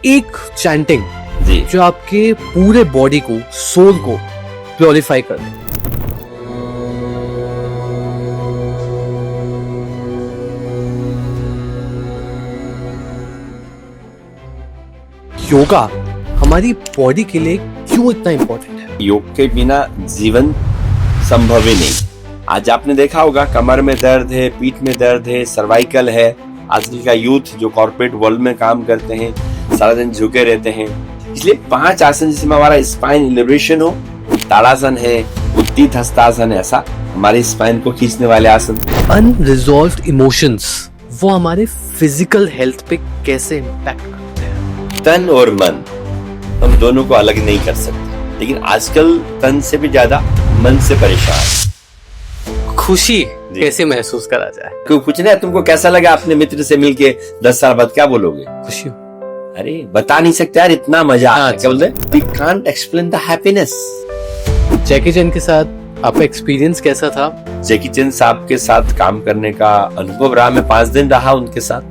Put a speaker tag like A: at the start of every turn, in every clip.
A: एक चैंटिंग
B: जी
A: जो आपके पूरे बॉडी को, सोल को प्योरीफाई कर दे। योगा हमारी बॉडी के लिए क्यों इतना इंपॉर्टेंट है?
B: योग के बिना जीवन संभव ही नहीं। आज आपने देखा होगा कमर में दर्द है, पीठ में दर्द है, सर्वाइकल है। आजकल का यूथ जो कॉर्पोरेट वर्ल्ड में काम करते हैं सारा दिन झुके रहते हैं। इसलिए 5 आसन जिसमें हमारा स्पाइन लिबरेशन हो, ताड़ासन है, उत्तीत हस्तासन है, ऐसा हमारे स्पाइन को खींचने वाले आसन।
A: अनरिजॉल्व्ड इमोशंस वो हमारे फिजिकल हेल्थ पे कैसे इम्पैक्ट करते हैं?
B: तन और मन हम दोनों को अलग नहीं कर सकते, लेकिन आजकल तन से भी ज्यादा मन से परेशान।
A: खुशी कैसे महसूस करा जाए?
B: कोई पूछना है तुमको कैसा लगा अपने मित्र से मिलके 10 साल बाद, क्या बोलोगे?
A: खुशी।
B: अरे बता नहीं सकते यार, इतना मजा आता है। क्या बोलते हैं? We can't explain the happiness।
A: जैकी चैन के साथ आपका एक्सपीरियंस कैसा था?
B: जैकी चैन साहब के साथ काम करने का अनुभव रहा। मैं 5 दिन रहा उनके साथ,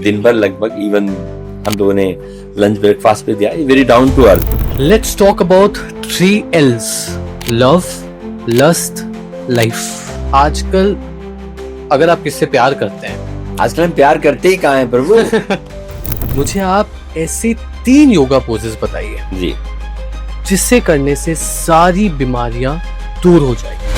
B: दिन भर लगभग। इवन हम लोगों ने लंच ब्रेकफास्ट पे दिया। Very down to earth.
A: Let's talk about 3 L's, love, lust, life. आजकल अगर आप किससे प्यार करते हैं,
B: आजकल हम प्यार करते ही कहाँ हैं प्रभु।
A: मुझे आप ऐसे 3 योगा पोजेस बताइए
B: जी
A: जिससे करने से सारी बीमारियां दूर हो जाएगी।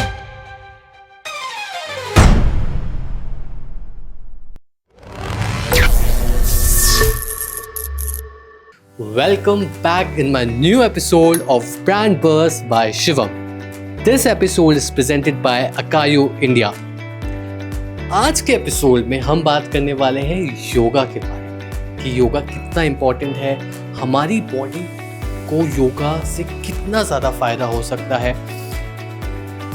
A: Welcome back in my new episode of Brand Burst by Shivam. This episode is presented by Akayu India. आज के एपिसोड में हम बात करने वाले हैं योगा के बारे में कि योगा कितना इम्पोर्टेंट है, हमारी बॉडी को योगा से कितना ज़्यादा फायदा हो सकता है,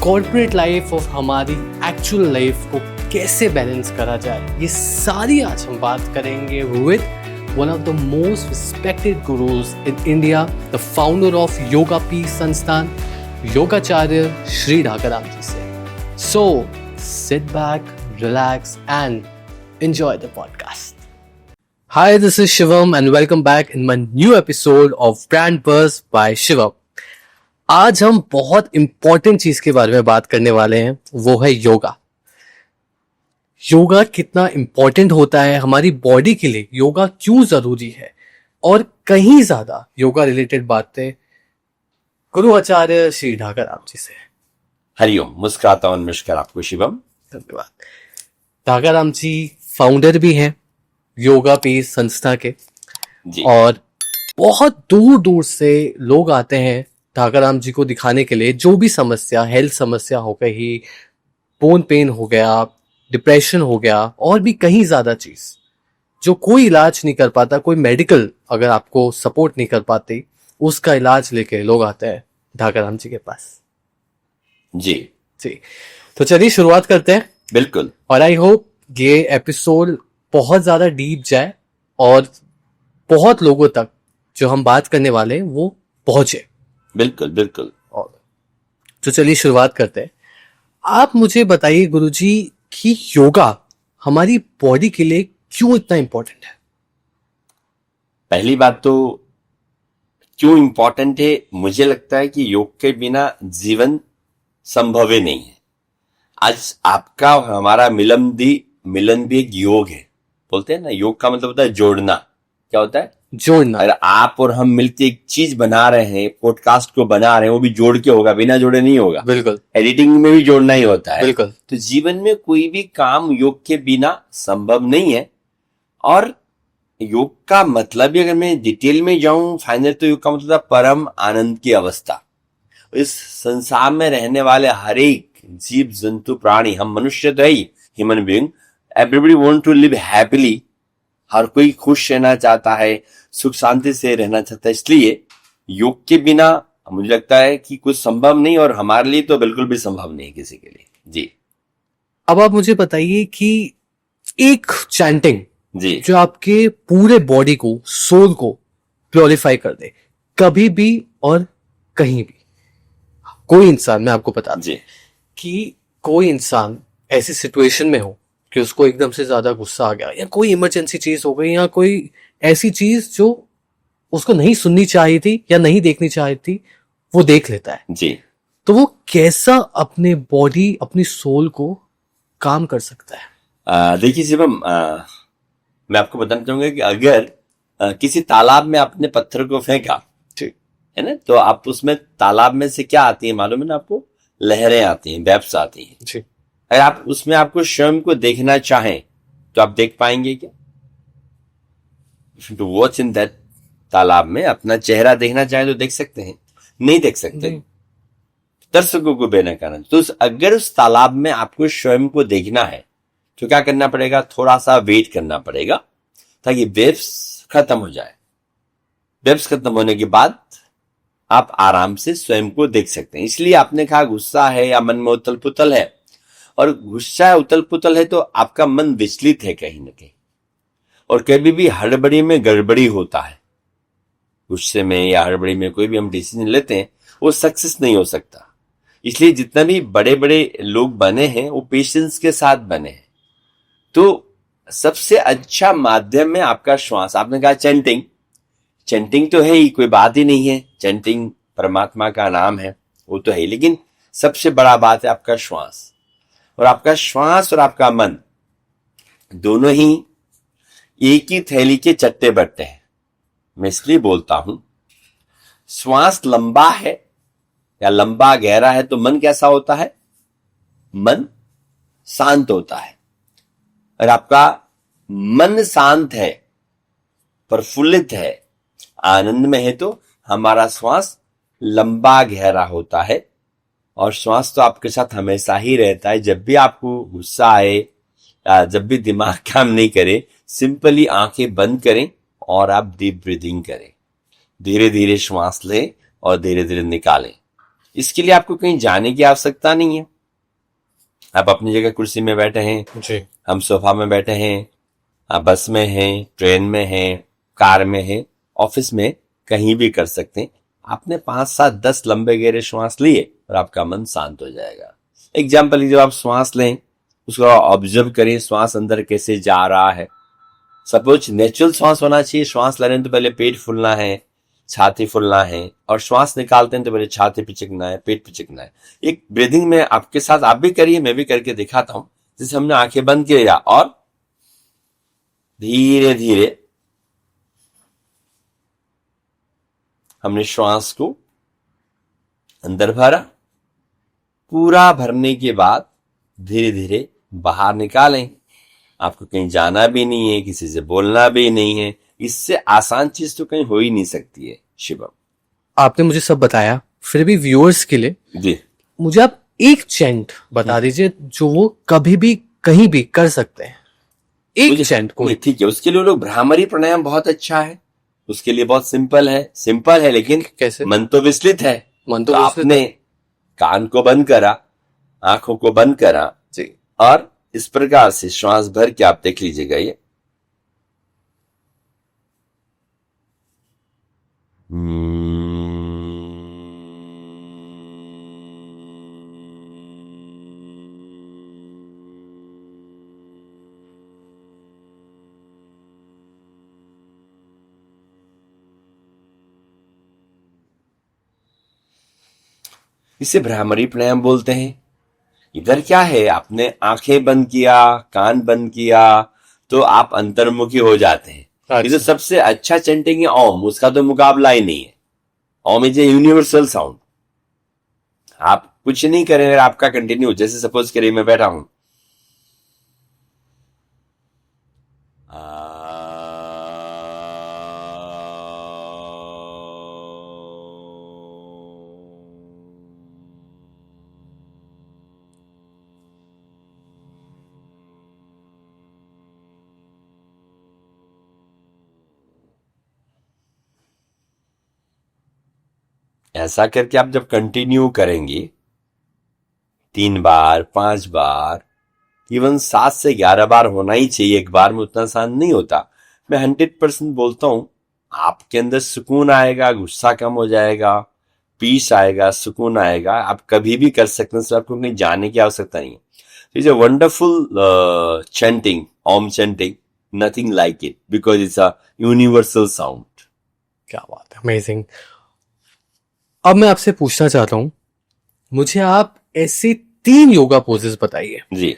A: कॉर्पोरेट लाइफ और हमारी एक्चुअल लाइफ को कैसे बैलेंस करा जाए। ये सारी आज हम बात करेंगे with one of the most respected gurus in India, the founder of Yoga Peace Sansthan, Yogacharya Sri Dhakaram ji se. So, sit back, relax and enjoy the podcast. Hi, this is Shivam and welcome back in my new episode of Brand Burst by Shivam. आज हम बहुत important चीज के बारे में बात करने वाले हैं, वो है योगा। योगा कितना इम्पोर्टेंट होता है हमारी बॉडी के लिए, योगा क्यों जरूरी है, और कहीं ज्यादा योगा रिलेटेड बातें गुरु आचार्य श्री ढाकाराम जी से।
B: हरिओम। मुस्कुराता हूं नमस्कार आपको शिवम।
A: धन्यवाद। ढाकाराम जी फाउंडर भी हैं योगा पीस संस्था के
B: जी।
A: और बहुत दूर दूर से लोग आते हैं ढाकाराम जी को दिखाने के लिए। जो भी समस्या, हेल्थ समस्या हो गई, बोन पेन हो गया, डिप्रेशन हो गया, और भी कहीं ज्यादा चीज जो कोई इलाज नहीं कर पाता, कोई मेडिकल अगर आपको सपोर्ट नहीं कर पाती, उसका इलाज लेके लोग आते हैं ढाकाराम जी के पास।
B: जी
A: जी, तो चलिए शुरुआत करते हैं।
B: बिल्कुल।
A: और आई होप ये एपिसोड बहुत ज्यादा डीप जाए और बहुत लोगों तक जो हम बात करने वाले हैं वो पहुंचे।
B: बिल्कुल बिल्कुल।
A: तो चलिए शुरुआत करते हैं। आप मुझे बताइए गुरुजी कि योगा हमारी बॉडी के लिए क्यों इतना इंपॉर्टेंट है?
B: पहली बात तो क्यों इंपॉर्टेंट है, मुझे लगता है कि योग के बिना जीवन संभव ही नहीं है। आज आपका और हमारा मिलन भी एक योग है। बोलते हैं ना, योग का मतलब होता है जोड़ना। क्या होता है?
A: जोड़ना।
B: अगर आप और हम मिलके एक चीज बना रहे हैं, पॉडकास्ट को बना रहे हैं, वो भी जोड़ के होगा, बिना जोड़े नहीं होगा।
A: बिल्कुल।
B: एडिटिंग में भी जोड़ना ही होता है।
A: बिल्कुल।
B: तो जीवन में कोई भी काम योग के बिना संभव नहीं है। और योग का मतलब भी अगर मैं डिटेल में जाऊं फाइनल, तो योग का मतलब है परम आनंद की अवस्था। इस संसार में रहने वाले हर एक जीव जंतु प्राणी, हम मनुष्य तो है ही, human being, everybody want to live happily. हर कोई खुश रहना चाहता है, सुख शांति से रहना चाहता है। इसलिए योग के बिना मुझे लगता है कि कुछ संभव नहीं, और हमारे लिए तो बिल्कुल भी संभव नहीं किसी के लिए। जी।
A: अब आप मुझे बताइए कि एक चैंटिंग
B: जी
A: जो आपके पूरे बॉडी को, सोल को प्योरीफाई कर दे, कभी भी और कहीं भी। कोई इंसान, मैं आपको बता दूं कि कोई इंसान ऐसी सिचुएशन में हो कि उसको एकदम से ज्यादा गुस्सा आ गया, या कोई इमरजेंसी चीज हो गई, या कोई ऐसी चीज जो उसको नहीं सुननी चाहिए थी या नहीं देखनी चाहिए थी, वो देख लेता है।
B: जी।
A: तो वो कैसा अपने बॉडी, अपनी सोल को काम कर सकता है?
B: देखिए शिवम, मैं आपको बताना चाहूंगा कि अगर किसी तालाब में आपने पत्थर को फेंका,
A: ठीक
B: है ना, तो आप उसमें तालाब में से क्या आती है मालूम है ना आपको? लहरें आती हैं, वेव्स आती हैं।
A: जी।
B: अगर आप उसमें आपको स्वयं को देखना चाहें तो आप देख पाएंगे क्या? टू वॉच इन दैट तालाब में अपना चेहरा देखना चाहें तो देख सकते हैं? नहीं देख सकते।
A: नहीं।
B: दर्शकों को बेना कारण तो अगर उस तालाब में आपको स्वयं को देखना है तो क्या करना पड़ेगा? थोड़ा सा वेट करना पड़ेगा ताकि वेव्स खत्म हो जाए। वेव्स खत्म होने के बाद आप आराम से स्वयं को देख सकते हैं। इसलिए आपने कहा गुस्सा है या मन में उथल पुथल है, और गुस्सा उथल पुथल है तो आपका मन विचलित है कहीं ना कहीं, और कभी भी हड़बड़ी में गड़बड़ी होता है। गुस्से में या हड़बड़ी में कोई भी हम डिसीजन लेते हैं वो सक्सेस नहीं हो सकता। इसलिए जितना भी बड़े बड़े लोग बने हैं वो पेशेंस के साथ बने हैं। तो सबसे अच्छा माध्यम है आपका श्वास। आपने कहा चैंटिंग, चैंटिंग तो है ही, कोई बात ही नहीं है, चैंटिंग परमात्मा का नाम है, वो तो है ही, लेकिन सबसे बड़ा बात है आपका श्वास। और आपका श्वास और आपका मन दोनों ही एक ही थैली के चट्टे बट्टे हैं। मैं इसलिए बोलता हूं, श्वास लंबा है या लंबा गहरा है तो मन कैसा होता है? मन शांत होता है। और आपका मन शांत है, प्रफुल्लित है, आनंद में है तो हमारा श्वास लंबा गहरा होता है। और श्वास तो आपके साथ हमेशा ही रहता है। जब भी आपको गुस्सा आए, जब भी दिमाग काम नहीं करे, सिंपली आंखें बंद करें और आप डीप ब्रीदिंग करें। धीरे धीरे श्वास लें और धीरे धीरे निकालें। इसके लिए आपको कहीं जाने की आवश्यकता नहीं है। आप अपनी जगह कुर्सी में बैठे हैं
A: जी।
B: हम सोफा में बैठे हैं, आप बस में हैं, ट्रेन में हैं, कार में हैं, ऑफिस में, कहीं भी कर सकते हैं। आपने 5, 7, 10 लंबे गहरे श्वास लिए और आपका मन शांत हो जाएगा। एग्जाम्पल, जब आप श्वास लें उसको ऑब्जर्व करें, श्वास अंदर कैसे जा रहा है। सपोज नेचुरल श्वास होना चाहिए। श्वास लेने तो पहले पेट फूलना है, छाती फूलना है, और श्वास निकालते हैं तो पहले छाती पिचकना है, पेट पिचकना है। एक ब्रीदिंग में आपके साथ आप भी करिए, मैं भी करके दिखाता हूं। जैसे हमने आंखें बंद किया और धीरे धीरे हमने श्वास को अंदर भरा। पूरा भरने के बाद धीरे धीरे बाहर निकालें। आपको कहीं जाना भी नहीं है, किसी से बोलना भी नहीं है। इससे आसान चीज तो कहीं हो ही नहीं सकती है शिवम।
A: आपने मुझे सब बताया, फिर भी व्यूअर्स के लिए
B: जी,
A: मुझे आप एक चैंट बता दीजिए जो वो कभी भी कहीं भी कर सकते हैं। एक चैंट को।
B: ठीक है, उसके लिए लोग भ्रामरी प्राणायाम बहुत अच्छा है। उसके लिए बहुत सिंपल है, लेकिन
A: कैसे?
B: मन तो विचलित है।
A: मन तो
B: आपने कान को बंद करा, आंखों को बंद करा
A: जी,
B: और इस प्रकार से श्वास भर के आप देख लीजिएगा। ये इसे भ्रामरी प्राणायाम बोलते हैं। इधर क्या है, आपने आंखें बंद किया, कान बंद किया तो आप अंतर्मुखी हो जाते हैं। ये तो सबसे अच्छा चैंटिंग है ओम, उसका तो मुकाबला ही नहीं है। ओम इज ए यूनिवर्सल साउंड। आप कुछ नहीं करें, अगर आपका कंटिन्यू, जैसे सपोज करिए मैं बैठा हूं, ऐसा करके आप जब कंटिन्यू करेंगे 3 बार, 5 बार, इवन 7 से 11 बार होना ही चाहिए। एक बार में उतना आसान नहीं होता। मैं 100% बोलता हूं, आपके अंदर सुकून आएगा, गुस्सा कम हो जाएगा, पीस आएगा, सुकून आएगा। आप कभी भी कर सकते हैं, सिर्फ आपको कहीं जाने की आवश्यकता नहीं है। It's a wonderful chanting, Om chanting, nothing like it, because it's a universal sound.
A: क्या बात है, अमेजिंग। अब मैं आपसे पूछना चाहता हूँ, मुझे आप ऐसे 3 योगा पोजेस बताइए
B: जी।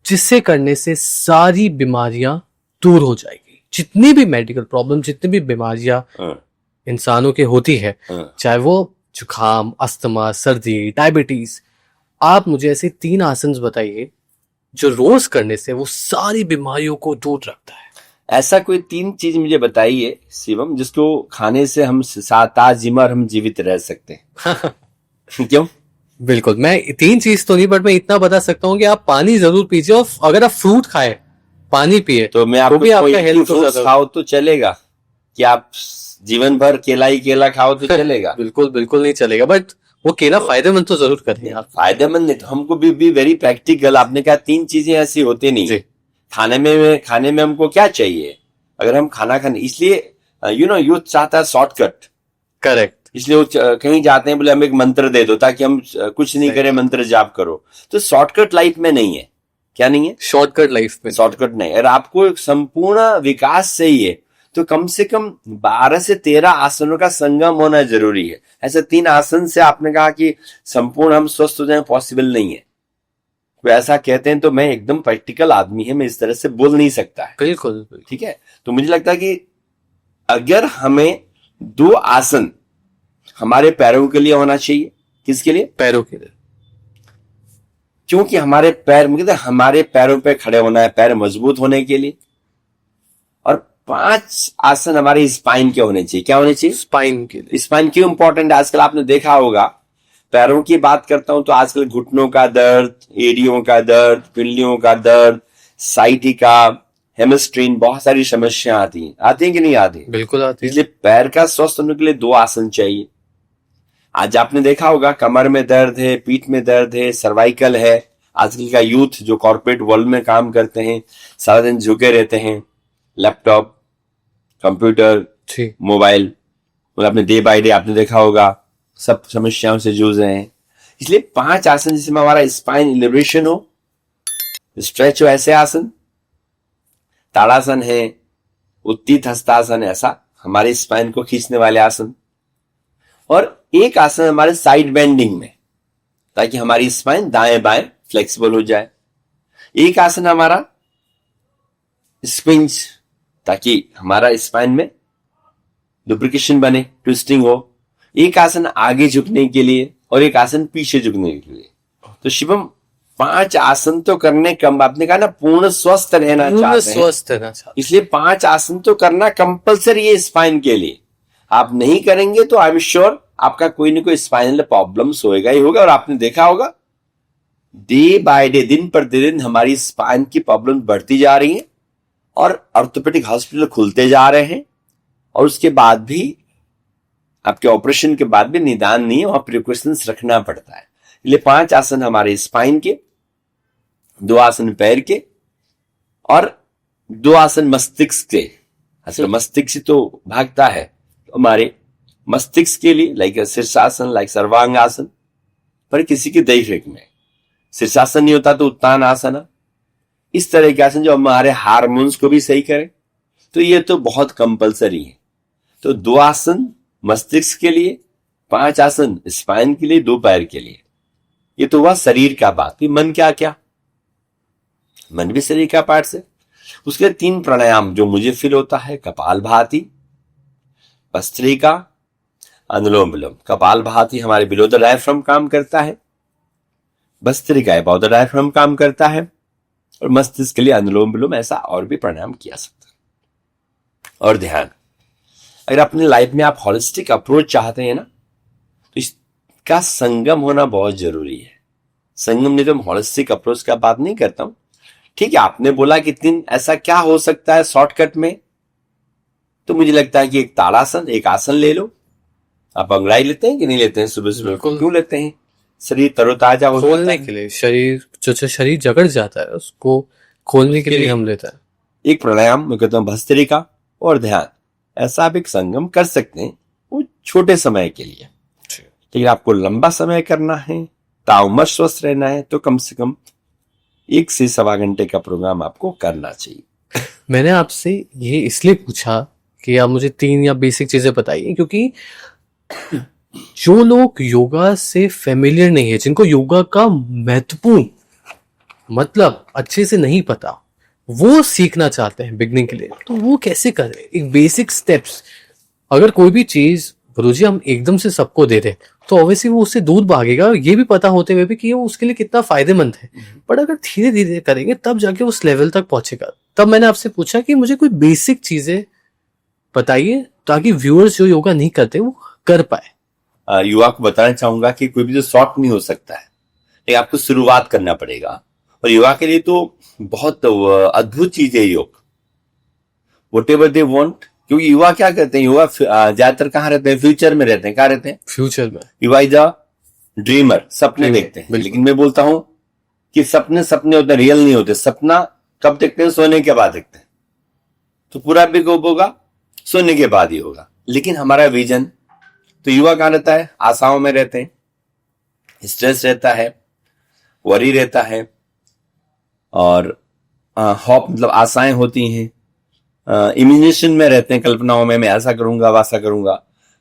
A: जिससे करने से सारी बीमारियां दूर हो जाएगी, जितनी भी मेडिकल प्रॉब्लम, जितनी भी बीमारियां
B: हाँ,
A: इंसानों के होती है,
B: हाँ।
A: चाहे वो जुकाम, अस्थमा, सर्दी, डायबिटीज, आप मुझे ऐसे 3 आसन बताइए जो रोज करने से वो सारी बीमारियों को दूर रखता है।
B: ऐसा कोई 3 चीज मुझे बताइए शिवम, जिसको खाने से हम ताजिमर हम जीवित रह सकते हैं। क्यों?
A: बिल्कुल, मैं 3 चीज तो नहीं, बट मैं इतना बता सकता हूँ कि आप पानी जरूर पीजिए, और अगर आप फ्रूट खाए, पानी पिए,
B: तो मैं आपको
A: भी आपका
B: कोई
A: हेल्थ को
B: फ्रूट्स
A: ज्यादा
B: खाओ तो चलेगा कि आप जीवन भर केला ही केला खाओ तो चलेगा?
A: बिल्कुल बिल्कुल नहीं चलेगा, बट वो केला फायदेमंद तो जरूर करेगा आप।
B: फायदेमंद नहीं तो हमको भी वेरी प्रैक्टिकल। आपने कहा 3 चीजें ऐसी होती नहीं।
A: जी,
B: खाने में हमको क्या चाहिए? अगर हम खाना खाने, इसलिए यूथ चाहता है शॉर्टकट।
A: करेक्ट।
B: इसलिए वो कहीं जाते हैं, बोले हम एक मंत्र दे दो ताकि हम कुछ नहीं
A: सही
B: करें,
A: बात।
B: मंत्र जाप करो। तो शॉर्टकट लाइफ में नहीं है। क्या नहीं है?
A: शॉर्टकट लाइफ में
B: शॉर्टकट नहीं। और आपको एक संपूर्ण विकास चाहिए तो कम से कम 12 से 13 आसनों का संगम होना जरूरी है। ऐसे 3 आसन से आपने कहा कि संपूर्ण हम स्वस्थ हो जाए, पॉसिबल नहीं है। कोई ऐसा कहते हैं तो मैं एकदम प्रैक्टिकल आदमी है, मैं इस तरह से बोल नहीं सकता है।
A: बिल्कुल बिल्कुल।
B: ठीक है, तो मुझे लगता है कि अगर हमें 2 आसन हमारे पैरों के लिए होना चाहिए। किसके लिए?
A: पैरों के लिए।
B: क्योंकि हमारे पैर, मुझे हमारे पैरों पे खड़े होना है, पैर मजबूत होने के लिए। और 5 आसन हमारे स्पाइन के होने चाहिए। क्या होने चाहिए?
A: स्पाइन के लिए।
B: स्पाइन क्यों इंपॉर्टेंट है? आजकल आपने देखा होगा, पैरों की बात करता हूं तो आजकल घुटनों का दर्द, एड़ियों का दर्द, पिंडलियों का दर्द, साइटिका, हेमस्ट्रीन, बहुत सारी समस्या आती हैं कि नहीं आती?
A: बिल्कुल आती है।
B: इसलिए पैर का स्वस्थ होने के लिए 2 आसन चाहिए। आज आपने देखा होगा कमर में दर्द है, पीठ में दर्द है, सर्वाइकल है। आजकल का यूथ जो कॉर्पोरेट वर्ल्ड में काम करते हैं, सारा दिन झुके रहते हैं, लैपटॉप, कंप्यूटर,
A: जी,
B: मोबाइल, मतलब आपने डे बाय डे आपने देखा होगा सब समस्याओं से जूझ रहे हैं। इसलिए 5 आसन जिसमें हमारा स्पाइन इलिब्रेशन हो, स्ट्रेच हो, ऐसे आसन। ताड़ासन है, उत्तीत हस्तासन है, ऐसा हमारे स्पाइन को खींचने वाले आसन। और एक आसन हमारे साइड बेंडिंग में, ताकि हमारी स्पाइन दाएं बाएं फ्लेक्सिबल हो जाए। एक आसन हमारा स्क्विंच, ताकि हमारा स्पाइन में लुब्रिकेशन बने, ट्विस्टिंग हो। एक आसन आगे झुकने के लिए और एक आसन पीछे झुकने के लिए। तो शिवम 5 आसन तो करने कम, आपने कहा ना पूर्ण स्वस्थ रहना चाहते हैं,
A: स्वस्थ रहना चाहते
B: इसलिए 5 आसन तो करना कंपलसरी है स्पाइन के लिए। आप नहीं करेंगे तो आई एम श्योर आपका कोई ना कोई स्पाइनल प्रॉब्लम्स होएगा ही होगा। और आपने देखा होगा डे बाय डे, दिन पर दिन हमारी स्पाइन की प्रॉब्लम बढ़ती जा रही है और ऑर्थोपेडिक हॉस्पिटल खुलते जा रहे हैं। और उसके बाद भी, आपके ऑपरेशन के बाद भी निदान नहीं है, वहां प्रिकॉशंस रखना पड़ता है। इसलिए 5 आसन हमारे स्पाइन के, 2 आसन पैर के और 2 आसन मस्तिष्क के। असल मस्तिष्क तो भागता है, तो हमारे मस्तिष्क के लिए लाइक शीर्षासन, लाइक सर्वांग आसन। पर किसी के देख में शीर्षासन नहीं होता तो उत्तान आसन, इस तरह के आसन जो हमारे हार्मोन्स को भी सही करे। तो ये तो बहुत कंपलसरी है। तो 2 आसन मस्तिष्क के लिए, 5 आसन स्पाइन के लिए, 2 पैर के लिए। ये तो हुआ शरीर का बात। फिर मन क्या? मन भी शरीर का पार्ट है। उसके 3 प्राणायाम जो मुझे फील होता है, कपालभाति, भस्त्रिका, अनुलोम विलोम। कपालभाति हमारे बिलो द डायफ्राम काम करता है, भस्त्रिका अबव द डायफ्राम काम करता है, और मस्तिष्क के लिए अनुलोम विलोम। ऐसा और भी प्राणायाम किया सकता है। और ध्यान, अगर अपनी लाइफ में आप होलिस्टिक अप्रोच चाहते हैं ना, तो इसका संगम होना बहुत जरूरी है। संगम नहीं तो हम होलिस्टिक अप्रोच का बात नहीं करता हूं। ठीक है, आपने बोला कि 3 ऐसा क्या हो सकता है शॉर्टकट में, तो मुझे लगता है कि एक ताड़ासन, एक आसन ले लो। आप अंगड़ाई लेते हैं कि नहीं लेते हैं? सुबह सुबह क्यों लेते हैं? शरीर तरोताजा हो,
A: खोलने के लिए, शरीर जो शरीर जकड़ जाता है उसको खोलने के लिए हम लेते हैं।
B: एक प्राणायाम मैं कहता हूं भस्त्रिका और ध्यान। ऐसा आप एक संगम कर सकते हैं, वो छोटे समय के लिए। लेकिन आपको लंबा समय करना है, ताउमर स्वस्थ रहना है, तो कम से कम 1 से 1.25 घंटे का प्रोग्राम आपको करना चाहिए।
A: मैंने आपसे ये इसलिए पूछा कि आप मुझे 3 या बेसिक चीजें बताइए, क्योंकि जो लोग योगा से फेमिलियर नहीं है, जिनको योगा का महत्वपूर्ण मतलब अच्छे से नहीं पता, वो सीखना चाहते हैं बिगनिंग के लिए, तो वो कैसे करें? एक बेसिक स्टेप्स। अगर कोई भी चीज गुरुजी हम एकदम से सबको दे दें तो ऑब्वियसली वो उससे दूर भागेगा, ये भी पता होते हुए भी कि वो उसके लिए कितना फायदेमंद है। बट अगर धीरे धीरे करेंगे तब जाके उस लेवल तक पहुंचेगा। तब मैंने आपसे पूछा कि मुझे कोई बेसिक चीजें बताइए ताकि व्यूअर्स जो योगा नहीं करते वो कर पाए।
B: युवा को बताना चाहूंगा कि कोई भी जो शॉर्ट नहीं हो सकता है, लेकिन आपको शुरुआत करना पड़ेगा। और युवा के लिए तो बहुत अद्भुत चीज है योग, वट एवर दे वॉन्ट। क्योंकि युवा क्या करते हैं, युवा ज्यादातर कहाँ रहते हैं? फ्यूचर में रहते हैं। कहाँ रहते हैं?
A: फ्यूचर में।
B: युवा इज अ ड्रीमर, सपने देखते हैं। लेकिन मैं बोलता हूं कि सपने सपने होते, रियल नहीं होते। सपना कब देखते हैं? सोने के बाद देखते हैं। तो पूरा भी कब होगा? सोने के बाद ही होगा। लेकिन हमारा विजन तो युवा कहाँ रहता है? आशाओं में रहते हैं, स्ट्रेस रहता है, वरी रहता है, और होप मतलब आशाएं होती हैं, इमेजिनेशन में रहते हैं, कल्पनाओं में, मैं ऐसा करूंगा वैसा करूंगा।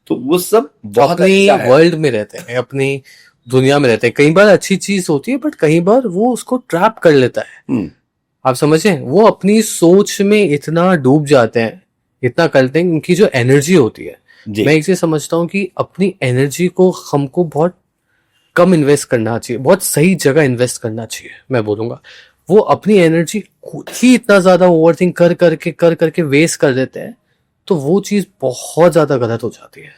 B: तो वो सब बहुत
A: अपनी
B: अच्छा है।
A: वर्ल्ड में रहते हैं, अपनी दुनिया में रहते हैं। कई बार अच्छी चीज होती है बट कई बार वो उसको ट्रैप कर लेता है। आप समझे, वो अपनी सोच में इतना डूब जाते हैं, इतना करते हैं, उनकी जो एनर्जी होती है। मैं एक चीज समझता हूँ कि अपनी एनर्जी को हमको बहुत कम इन्वेस्ट करना चाहिए, बहुत सही जगह इन्वेस्ट करना चाहिए। मैं बोलूंगा वो अपनी एनर्जी खुद ही इतना ज्यादा ओवरथिंक कर करके वेस्ट कर देते हैं, तो वो चीज बहुत ज्यादा गलत हो जाती है।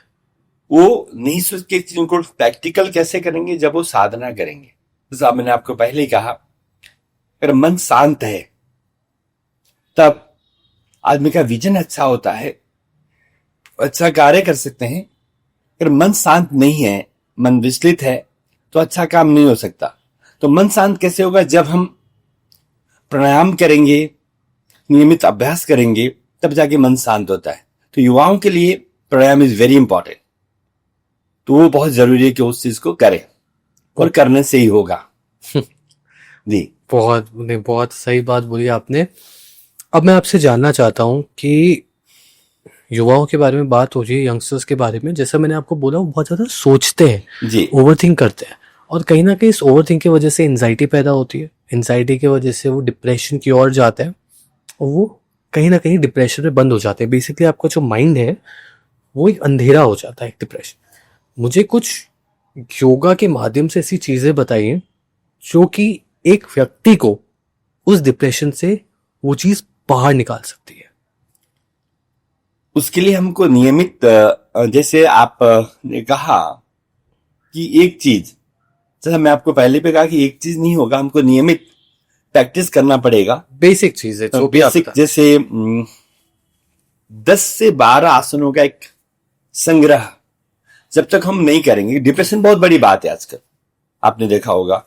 B: वो नहीं सोच के उनको प्रैक्टिकल कैसे करेंगे जब वो साधना करेंगे। जैसा मैंने आपको पहले ही कहा, अगर मन शांत है तब आदमी का विजन अच्छा होता है, अच्छा कार्य कर सकते हैं। अगर मन शांत नहीं है, मन विचलित है, तो अच्छा काम नहीं हो सकता। तो मन शांत कैसे होगा? जब हम प्राणायाम करेंगे, नियमित अभ्यास करेंगे, तब जाके मन शांत होता है। तो युवाओं के लिए प्राणायाम इज वेरी इंपॉर्टेंट। तो वो बहुत जरूरी है कि उस चीज को करें, और करने से ही होगा। जी,
A: बहुत सही बात बोली आपने। अब मैं आपसे जानना चाहता हूं कि युवाओं के बारे में बात हो रही है, यंगस्टर्स के बारे में। जैसा मैंने आपको बोला, वो बहुत ज्यादा सोचते हैं
B: जी,
A: ओवरथिंक करते हैं, और कहीं ना कहीं इस ओवरथिंक की वजह से एंजाइटी पैदा होती है। एंजाइटी की वजह से वो डिप्रेशन की ओर जाते हैं, और वो कहीं ना कहीं डिप्रेशन में बंद हो जाते हैं। बेसिकली आपका जो माइंड है वो एक अंधेरा हो जाता है, एक डिप्रेशन। मुझे कुछ योगा के माध्यम से ऐसी चीजें बताइए जो कि एक व्यक्ति को उस डिप्रेशन से वो चीज बाहर निकाल सकती है।
B: उसके लिए हमको नियमित, जैसे आप ने कहा कि एक चीज, जैसा मैं आपको पहले पे कहा कि एक चीज नहीं होगा, हमको नियमित प्रैक्टिस करना पड़ेगा।
A: बेसिक चीज है जो भी
B: बेसिक,
A: आपका।
B: जैसे 10 से 12 आसनों का एक संग्रह जब तक हम नहीं करेंगे, डिप्रेशन बहुत बड़ी बात है आजकल, आपने देखा होगा।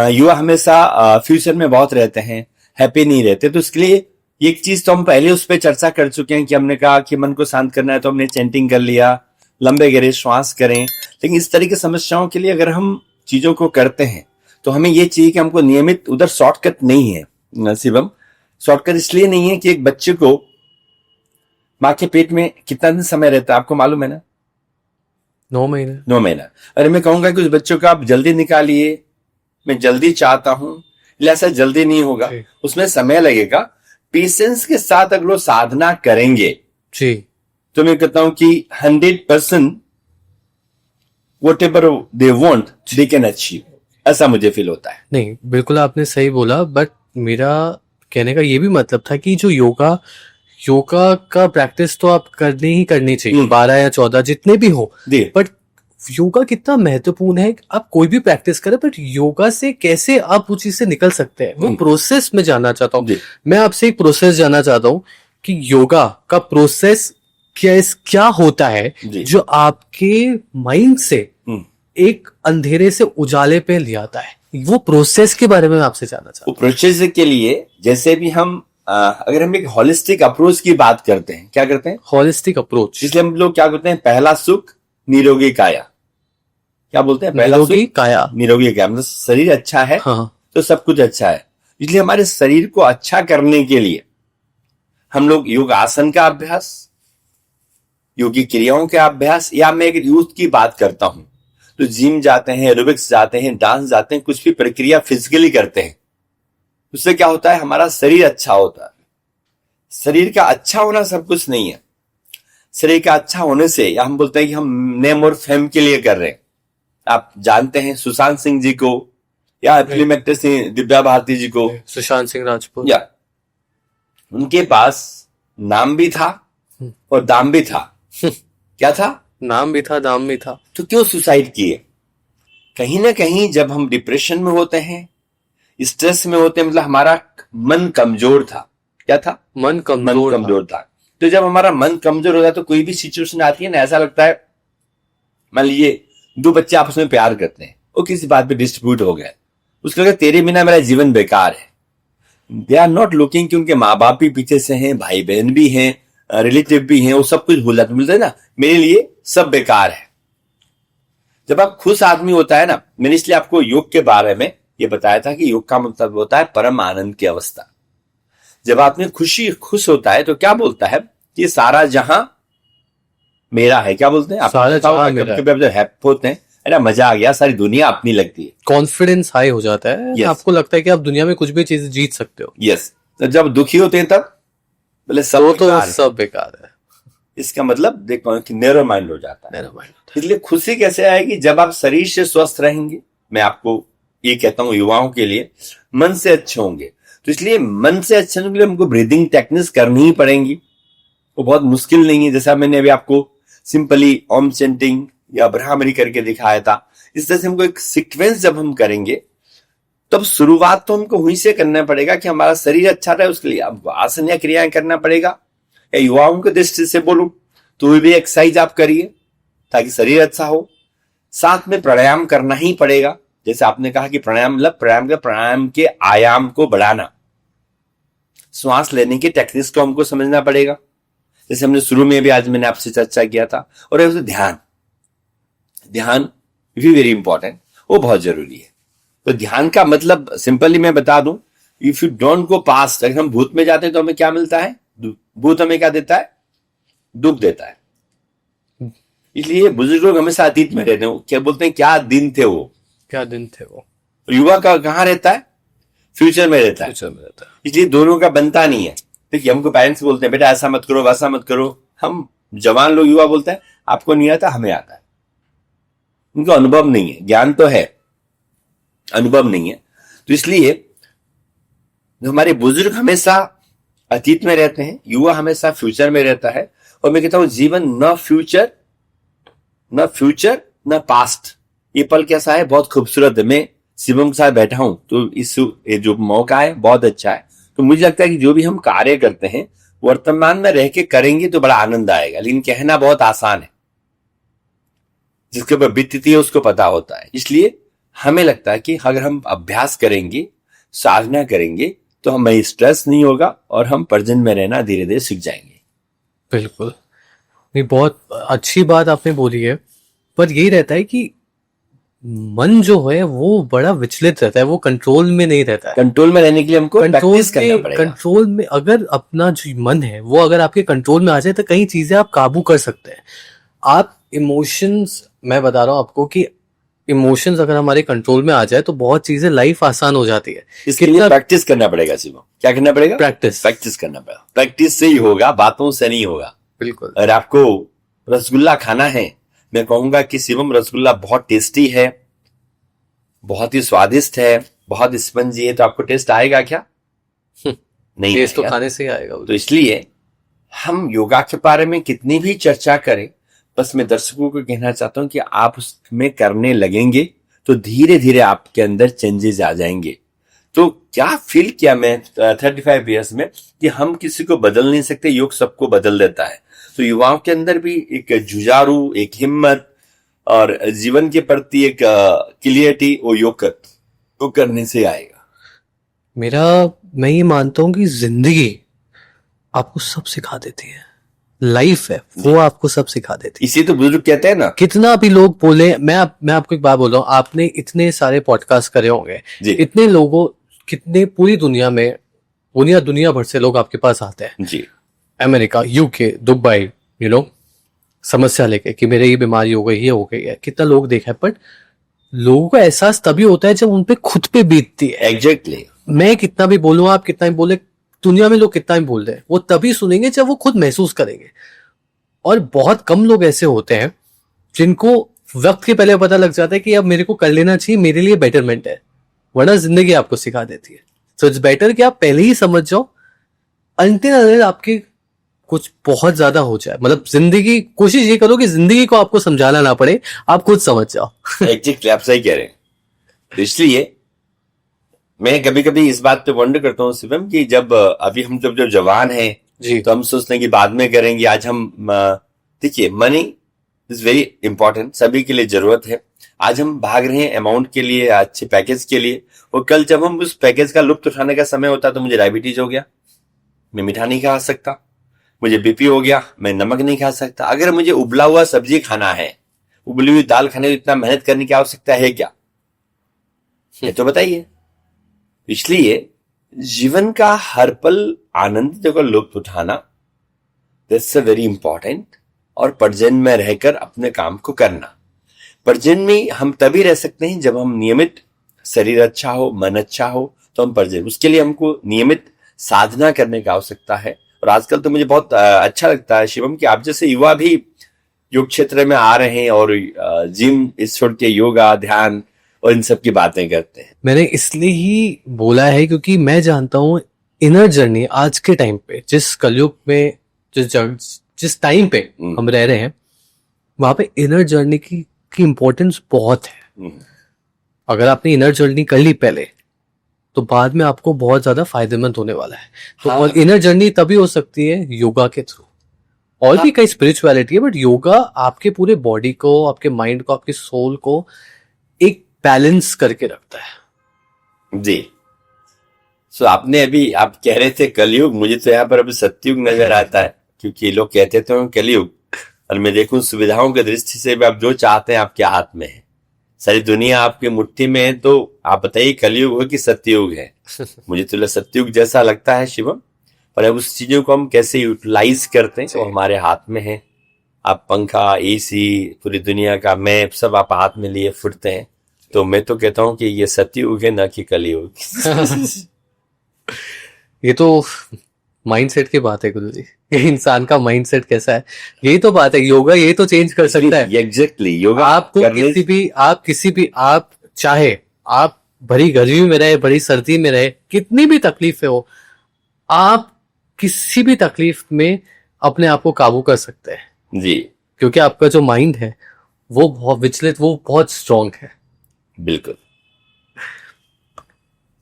B: युवा हमेशा फ्यूचर में बहुत रहते हैं, हैप्पी नहीं रहते। तो इसके लिए एक चीज तो हम पहले उस पर चर्चा कर चुके हैं कि हमने कहा कि मन को शांत करना है तो हमने चैंटिंग कर लिया, लंबे गहरे श्वास करें। लेकिन इस तरह की समस्याओं के लिए अगर हम चीजों को करते हैं तो हमें ये चाहिए कि हमको नियमित, उधर शॉर्टकट नहीं है शिवम। शॉर्टकट इसलिए नहीं है कि एक बच्चे को माँ के पेट में कितना दिन समय रहता है आपको मालूम है ना?
A: 9 महीने।
B: 9 महीना। अरे मैं कहूंगा कि उस बच्चों को आप जल्दी निकालिए, मैं जल्दी चाहता हूं, ऐसा जल्दी नहीं होगा, उसमें समय लगेगा। पेशेंस के साथ अगर वो साधना करेंगे
A: जी,
B: तो मैं कहता हूं कि 100% whatever they want they can achieve, ऐसा मुझे फील होता है।
A: नहीं बिल्कुल आपने सही बोला, बट मेरा कहने का ये भी मतलब था कि जो योगा का प्रैक्टिस तो आप करनी चाहिए, 12 या 14 जितने भी हो, बट योगा कितना महत्वपूर्ण है। आप कोई भी प्रैक्टिस करें, बट योगा से कैसे आप उस चीज से निकल सकते हैं, वो प्रोसेस में जानना चाहता हूँ। मैं आपसे एक प्रोसेस जानना चाहता हूँ कि योगा का प्रोसेस क्या होता है जो आपके माइंड से एक अंधेरे से उजाले पे ले आता है। वो प्रोसेस के बारे में आपसे जानना चाहता हूँ।
B: प्रोसेस के लिए जैसे भी हम अगर हम एक होलिस्टिक अप्रोच की बात करते हैं, क्या करते हैं?
A: Holistic approach.
B: इसलिए हम लोग क्या करते हैं? पहला सुख निरोगी काया, क्या बोलते हैं? पहला
A: निरोगी
B: सुख
A: काया।
B: निरोगी काया मतलब शरीर अच्छा है,
A: हाँ।
B: तो सब कुछ अच्छा है। इसलिए हमारे शरीर को अच्छा करने के लिए हम लोग योग आसन का अभ्यास, योगिक क्रियाओं के अभ्यास, या मैं एक यूथ की बात करता हूं तो जिम जाते हैं, एरोबिक्स जाते हैं, डांस जाते हैं, कुछ भी प्रक्रिया फिजिकली करते हैं, उससे क्या होता है, हमारा शरीर अच्छा होता है। शरीर का अच्छा होना सब कुछ नहीं है। शरीर का अच्छा होने से, या हम बोलते हैं कि हम नेम और फेम के लिए कर रहे हैं। आप जानते हैं सुशांत सिंह जी को, या फिल्म एक्ट्रेस दिव्या भारती जी को,
A: सुशांत सिंह राजपूत,
B: या उनके पास नाम भी था और दाम भी था। क्या था?
A: नाम भी था, दाम भी था।
B: तो क्यों सुसाइड किए? कहीं ना कहीं जब हम डिप्रेशन में होते हैं, स्ट्रेस में होते हैं, मतलब हमारा मन कमजोर था। क्या था?
A: मन कमजोर
B: था। तो जब हमारा मन कमजोर होता है तो कोई भी सिचुएशन आती है ना, ऐसा लगता है, मान लीजिए दो बच्चे आपस में प्यार करते हैं, वो किसी बात पे डिस्ट्रीब्यूट हो गए, उसको लगता है तेरे बिना मेरा जीवन बेकार है। दे आर नॉट लुकिंग, क्योंकि माँ बाप भी पीछे से हैं, भाई बहन भी हैं, रिलेटिव भी हैं, वो सब कुछ भूल जाते, मिलते है ना, मेरे लिए सब बेकार है। जब आप खुश आदमी होता है ना, मैंने इसलिए आपको योग के बारे में ये बताया था कि योग का मतलब होता है परम आनंद की अवस्था। जब आप में खुश होता है तो क्या बोलता है कि सारा जहां मेरा है। क्या बोलते हैं आप?
A: सारा जहां मेरा है।
B: जब हैप्पी होते हैं, अरे मजा आ गया, सारी दुनिया अपनी लगती है,
A: कॉन्फिडेंस हाई हो जाता है।
B: yes.
A: आपको लगता है कि आप दुनिया में कुछ भी चीज जीत सकते हो।
B: यस। तो जब दुखी होते हैं तब बोले
A: सब बेकार है।
B: इसका मतलब देखो कि नैरो माइंड हो जाता है।
A: Narrow mind.
B: इसलिए खुशी कैसे आएगी? जब आप शरीर से स्वस्थ रहेंगे। मैं आपको ये कहता हूं युवाओं के लिए, मन से अच्छे होंगे। तो इसलिए मन से अच्छे होने के लिए हमको ब्रीदिंग टेक्निक्स करनी ही पड़ेंगी। वो बहुत मुश्किल नहीं है, जैसा मैंने अभी आपको सिंपली ओम चेंटिंग या ब्राह्मरी करके दिखाया था। इस तरह से हमको एक सीक्वेंस जब हम करेंगे, तब शुरुआत तो हमको वहीं से करना पड़ेगा कि हमारा शरीर अच्छा रहे। उसके लिए हमको आसन या क्रियाएं करना पड़ेगा। युवाओं के दृष्टि से बोलूं तो भी एक्सरसाइज आप करिए ताकि शरीर अच्छा हो। साथ में प्राणायाम करना ही पड़ेगा। जैसे आपने कहा कि प्राणायाम मतलब प्राणायाम के आयाम को बढ़ाना, श्वास लेने के टेक्निक्स को हमको समझना पड़ेगा, जैसे हमने शुरू में भी आज मैंने आपसे चर्चा किया था। और ध्यान भी वेरी इंपॉर्टेंट, वो बहुत जरूरी है। तो ध्यान का मतलब सिंपली मैं बता दूं, if you don't go past, अगर हम भूत में जाते हैं तो हमें क्या मिलता है? भूत हमें क्या देता है? दुख देता है। इसलिए बुजुर्ग लोग हमेशा अतीत में रहते हैं। क्या बोलते हैं? क्या दिन थे वो। युवा का कहां रहता है? फ्यूचर में रहता है। इसलिए दोनों का बनता नहीं है। देखिए हमको पेरेंट्स बोलते हैं बेटा ऐसा मत करो, वैसा मत करो। हम जवान लोग, युवा बोलते हैं आपको नहीं आता, हमें आता है। उनको अनुभव नहीं है, ज्ञान तो है, अनुभव नहीं है। तो इसलिए हमारे बुजुर्ग हमेशा अतीत में रहते हैं, युवा हमेशा फ्यूचर में रहता है। और मैं कहता हूं जीवन न फ्यूचर न पास्ट। ये पल कैसा है? बहुत खूबसूरत है। मैं शिवम के साथ बैठा हूं तो ये जो मौका है बहुत अच्छा है। तो मुझे लगता है कि जो भी हम कार्य करते हैं वर्तमान में रह के करेंगे तो बड़ा आनंद आएगा। लेकिन कहना बहुत आसान है, जिसके ऊपर बीतती है उसको पता होता है। इसलिए हमें लगता है कि अगर हम अभ्यास करेंगे, साधना करेंगे, तो हमें स्ट्रेस नहीं होगा और हम प्रेजेंट में रहना धीरे धीरे सीख जाएंगे।
A: बिल्कुल, ये बहुत अच्छी बात आपने बोली है। पर यही रहता है कि मन जो है वो बड़ा विचलित रहता है, वो कंट्रोल में नहीं रहता है।
B: कंट्रोल में रहने के लिए हमको प्रैक्टिस करना पड़ेगा।
A: कंट्रोल में अगर अपना जो मन है वो अगर आपके कंट्रोल में आ जाए तो कई चीजें आप काबू कर सकते हैं। आप इमोशंस, मैं बता रहा हूं आपको कि इमोशंस अगर हमारे कंट्रोल में आ जाए तो बहुत चीजें, लाइफ आसान हो जाती है।
B: इसके लिए प्रैक्टिस करना पड़ेगा। शिवम, क्या करना पड़ेगा? प्रैक्टिस करना पड़ेगा। प्रैक्टिस से ही होगा, बातों से नहीं होगा।
A: बिल्कुल।
B: अगर आपको रसगुल्ला खाना है, मैं कहूंगा कि शिवम रसगुल्ला बहुत टेस्टी है, बहुत ही स्वादिष्ट है, बहुत स्पंजी है, तो आपको टेस्ट आएगा क्या? नहीं,
A: टेस्ट तो खाने से ही आएगा।
B: तो इसलिए हम योगा के बारे में कितनी भी चर्चा करें, बस मैं दर्शकों को कहना चाहता हूं कि आप उसमें करने लगेंगे तो धीरे धीरे आपके अंदर चेंजेस आ जाएंगे। तो क्या फील किया मैं 35 ईयर्स में कि हम किसी को बदल नहीं सकते, योग सबको बदल देता है। तो युवाओं के अंदर भी एक जुझारू, एक हिम्मत और जीवन के प्रति एक क्लियरिटी वो योग करने से आएगा।
A: मैं ये मानता हूं कि जिंदगी आपको सब सिखा देती है। लाइफ है वो आपको सब सिखा देती है।
B: इसी तो बुजुर्ग कहते हैं ना,
A: कितना भी लोग बोले। मैं आपको एक बात बोल रहा हूँ, आपने इतने सारे पॉडकास्ट करे होंगे, इतने लोगों, कितने पूरी दुनिया में, दुनिया भर से लोग आपके पास आते हैं जी। अमेरिका, यूके, दुबई, समस्या लेके कि मेरे ये बीमारी हो गई, ये हो गई है, कितना लोग देखा है, बट लोगों को एहसास तभी होता है जब उन पे खुद पे बीतती है।
B: एग्जैक्टली।
A: मैं कितना भी बोलूँ, आप कितना भी बोले, दुनिया में लोग कितना भी बोल रहे हैं, वो तभी सुनेंगे जब वो खुद महसूस करेंगे। और बहुत कम लोग ऐसे होते हैं जिनको वक्त के पहले पता लग जाता है कि अब मेरे को कर लेना चाहिए, मेरे लिए बेटरमेंट है, वरना जिंदगी आपको सिखा देती है। सो इट्स बेटर कि आप पहले ही समझ जाओ, अंतिम आपके कुछ बहुत ज्यादा हो जाए, मतलब जिंदगी, कोशिश ये करो कि जिंदगी को आपको समझाना ना पड़े, आप खुद समझ जाओ।
B: एग्जैक्टली, आप सही कह रहे हैं। तो इसलिए मैं कभी कभी इस बात पे वंडर करता हूँ शिवम कि जब अभी हम जब जवान हैं
A: जी,
B: तो हम सोचते हैं कि बाद में करेंगे। आज हम देखिए, मनी इज वेरी इंपॉर्टेंट, सभी के लिए जरूरत है। आज हम भाग रहे हैं अमाउंट के लिए, अच्छे पैकेज के लिए, और कल जब हम उस पैकेज का लुत्फ उठाने का समय होता तो मुझे डायबिटीज हो गया, मैं मीठा नहीं खा सकता, मुझे बीपी हो गया, मैं नमक नहीं खा सकता। अगर मुझे उबला हुआ सब्जी खाना है, उबली हुई दाल खाने में इतना मेहनत करने की आवश्यकता है क्या? ये तो बताइए। इसलिए जीवन का हर पल आनंद का लुत्फ उठाना, दैट्स अ वेरी इंपॉर्टेंट। और परजन में रहकर अपने काम को करना। परजन में हम तभी रह सकते हैं जब हम नियमित, शरीर अच्छा हो, मन अच्छा हो, तो हम परजन। उसके लिए हमको नियमित साधना करने की आवश्यकता है। और आजकल तो मुझे बहुत अच्छा लगता है शिवम कि आप जैसे युवा भी योग क्षेत्र में आ रहे हैं और जिम इस छोड़ के योगा, ध्यान और इन सब की बातें करते हैं।
A: मैंने इसलिए ही बोला है क्योंकि मैं जानता हूँ इनर जर्नी आज के टाइम पे, जिस कलयुग में, जिस टाइम पे हम रह रहे हैं, वहां पे इनर जर्नी की इम्पोर्टेंस बहुत है। अगर आपने इनर जर्नी कर ली पहले, तो बाद में आपको बहुत ज्यादा फायदेमंद होने वाला है। तो और इनर जर्नी तभी हो सकती है योगा के थ्रू। और भी कई स्पिरिचुअलिटी है, बट योगा आपके पूरे बॉडी को, आपके माइंड को, आपके सोल को एक बैलेंस करके रखता है।
B: जी। सो आपने अभी, आप कह रहे थे कलयुग, मुझे तो यहाँ पर अभी सत्युग नजर आता है, क्योंकि लोग कहते थे कलयुग, और मैं देखूं सुविधाओं की दृष्टि से भी आप जो चाहते हैं आपके हाथ में है, सारी दुनिया आपकी मुट्ठी में है। तो आप बताइए कलयुग हो कि सत्युग है? मुझे तो सत्युग जैसा लगता है शिवम। पर अब उस चीजों को हम कैसे यूटिलाइज करते हैं, तो हमारे हाथ में है। आप पंखा, एसी, पूरी दुनिया का मैप सब आप हाथ में लिए फुटते हैं। तो मैं तो कहता हूं कि ये सत्युग है, ना कि कलयुग।
A: ये तो माइंडसेट की बात है गुरु जी, ये इंसान का माइंडसेट कैसा है, यही तो बात है। योगा यही तो चेंज कर सकता है।
B: एग्जैक्टली, योगा
A: आपको किसी भी आप चाहे आप भरी गर्मी में रहे, भरी सर्दी में रहे, कितनी भी तकलीफें हो, आप किसी भी तकलीफ में अपने आप को काबू कर सकते हैं
B: जी,
A: क्योंकि आपका जो माइंड है वो बहुत विचलित, वो बहुत स्ट्रांग है।
B: बिल्कुल।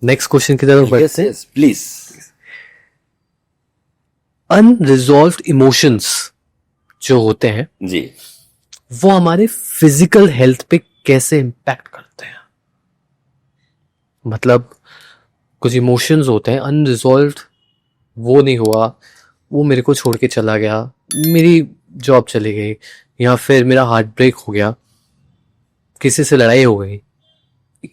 A: नेक्स्ट क्वेश्चन की तरफ बढ़ते हैं।
B: प्लीज।
A: अनरिजॉल्व्ड इमोशंस जो होते हैं
B: जी,
A: वो हमारे फिजिकल हेल्थ पे कैसे इम्पैक्ट करते हैं? मतलब कुछ इमोशंस होते हैं अनरिजॉल्व्ड, वो नहीं हुआ, वो मेरे को छोड़ के चला गया, मेरी जॉब चली गई, या फिर मेरा हार्ट ब्रेक हो गया, किसी से लड़ाई हो गई।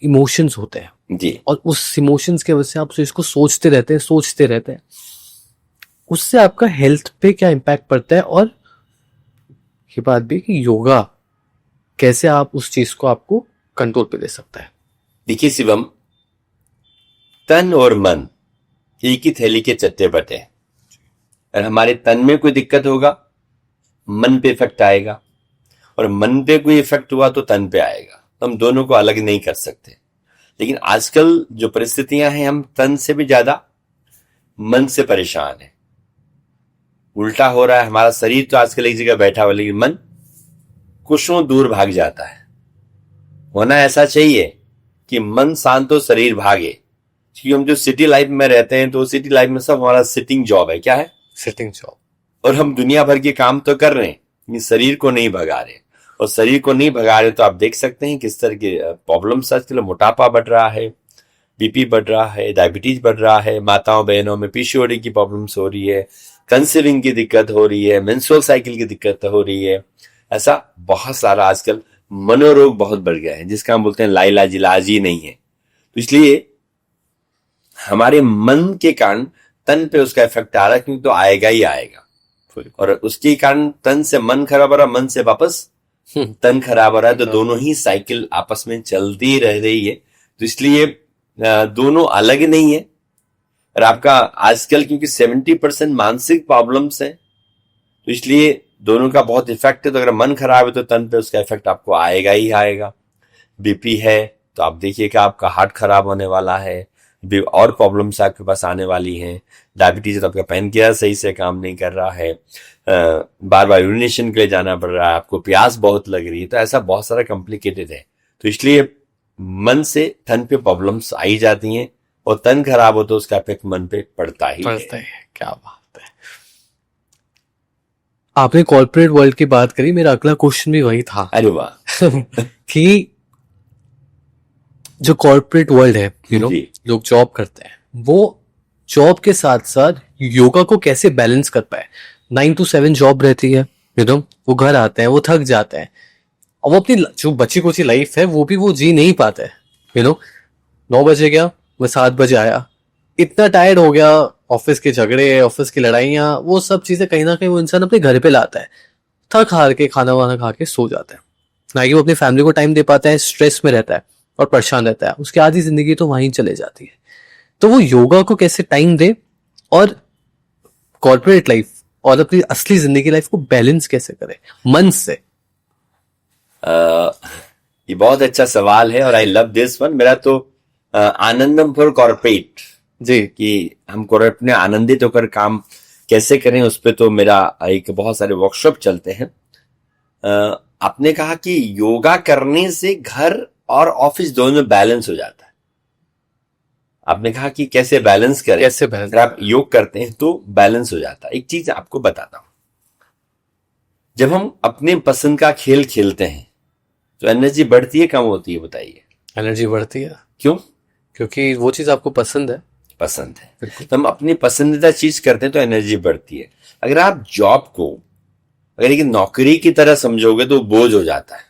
A: इमोशंस होते हैं
B: जी,
A: और उस इमोशंस की वजह से आप इसको सोचते रहते हैं, उससे आपका हेल्थ पे क्या इम्पैक्ट पड़ता है। और ये बात भी कि योगा कैसे आप उस चीज को आपको कंट्रोल पे ले सकता है।
B: देखिए शिवम, तन और मन एक ही थैली के चट्टे बटे हैं। अगर हमारे तन में कोई दिक्कत होगा, मन पे इफेक्ट आएगा, और मन पे कोई इफेक्ट हुआ तो तन पे आएगा। तो हम दोनों को अलग नहीं कर सकते। लेकिन आजकल जो परिस्थितियां हैं, हम तन से भी ज्यादा मन से परेशान है। उल्टा हो रहा है, हमारा शरीर तो आजकल एक जगह बैठा हुआ, लेकिन मन कुशों दूर भाग जाता है। होना ऐसा चाहिए कि मन शांत हो, शरीर भागे। क्योंकि हम जो सिटी लाइफ में रहते हैं, तो सिटी लाइफ में सब हमारा सिटिंग जॉब है। क्या है?
A: Sitting job.
B: और हम दुनिया भर के काम तो कर रहे हैं, लेकिन शरीर को नहीं भगा रहे। और शरीर को नहीं भगा रहे तो आप देख सकते हैं किस तरह के प्रॉब्लम्स आजकल। मोटापा बढ़ रहा है, बीपी बढ़ रहा है, डायबिटीज बढ़ रहा है, माताओं बहनों में पीसीओडी की प्रॉब्लम्स हो रही है, कंसीविंग की दिक्कत हो रही है, मेंस्ट्रुअल साइकिल की दिक्कत हो रही है। ऐसा बहुत सारा आजकल मनोरोग बहुत बढ़ गया है, जिसका हम बोलते हैं लाइलाज, इलाज ही नहीं है। तो इसलिए हमारे मन के कारण तन पे उसका इफेक्ट आ रहा है, क्योंकि तो आएगा ही आएगा। और उसके कारण तन से मन खराब हो रहा, मन से वापस तन खराब हो रहा है, तो दोनों ही साइकिल आपस में चलती रह रही है। तो इसलिए दोनों अलग नहीं है। और आपका आजकल क्योंकि 70% मानसिक प्रॉब्लम्स है, तो इसलिए दोनों का बहुत इफेक्ट है। तो अगर मन खराब है तो तन पे उसका इफेक्ट आपको आएगा ही आएगा। बीपी है तो आप देखिएगा आपका हार्ट खराब होने वाला है, और प्रॉब्लम्स आपके पास आने वाली हैं। डायबिटीज है तो आपका पैनक्रियाज सही से काम नहीं कर रहा है, बार बार यूरिनेशन के लिए जाना पड़ रहा है, आपको प्यास बहुत लग रही है, तो ऐसा बहुत सारा कॉम्प्लिकेटेड है। तो इसलिए मन से तन पे प्रॉब्लम्स आई जाती हैं, और तन खराब हो तो उसका इफेक्ट मन पे पड़ता ही है।
A: क्या बात है। आपने कॉर्पोरेट वर्ल्ड की बात करी, मेरा अगला क्वेश्चन भी वही था।
B: अरे वाह
A: कि जो कॉर्पोरेट वर्ल्ड है, लोग जॉब करते हैं, वो जॉब के साथ साथ योगा को कैसे बैलेंस कर पाए। 9 to 7 जॉब रहती है, वो घर आते हैं, वो थक जाते हैं, और वो अपनी जो बची कुची लाइफ है वो भी वो जी नहीं पाते हैं। 9 बजे गया, मैं 7 बजे आया, इतना टायर्ड हो गया, ऑफिस के झगड़े, ऑफिस की लड़ाइयाँ, वो सब चीजें कहीं ना कहीं वो इंसान अपने घर पे लाता है, थक हार के खाना वाना खा के सो जाता है, ना कि वो अपनी फैमिली को टाइम दे पाता है, स्ट्रेस में रहता है और परेशान रहता है, उसकी आधी जिंदगी तो वहीं चले जाती है। तो वो योगा को कैसे टाइम दे और कॉर्पोरेट लाइफ और अपनी असली जिंदगी लाइफ को बैलेंस कैसे करे मन से।
B: ये बहुत अच्छा सवाल है और आई लव दिस वन। मेरा तो आनंदम फॉर कॉर्पोरेट
A: जी,
B: कि हम कॉर्पोरेट में आनंदित होकर काम कैसे करें, उस पर तो मेरा एक बहुत सारे वर्कशॉप चलते हैं। आपने कहा कि योगा करने से घर और ऑफिस दोनों में बैलेंस हो जाता है। आपने कहा कि कैसे बैलेंस करें,
A: कैसे बैलेंस,
B: अगर आप योग करते हैं तो बैलेंस हो जाता है। एक चीज आपको बताता हूं, जब हम अपने पसंद का खेल खेलते हैं तो एनर्जी बढ़ती है कम होती है, बताइए।
A: एनर्जी बढ़ती है।
B: क्यों?
A: क्योंकि वो चीज आपको पसंद है।
B: पसंद है तो हम अपनी पसंदीदा चीज करते हैं तो एनर्जी बढ़ती है। अगर आप जॉब को अगर एक नौकरी की तरह समझोगे तो बोझ हो जाता है।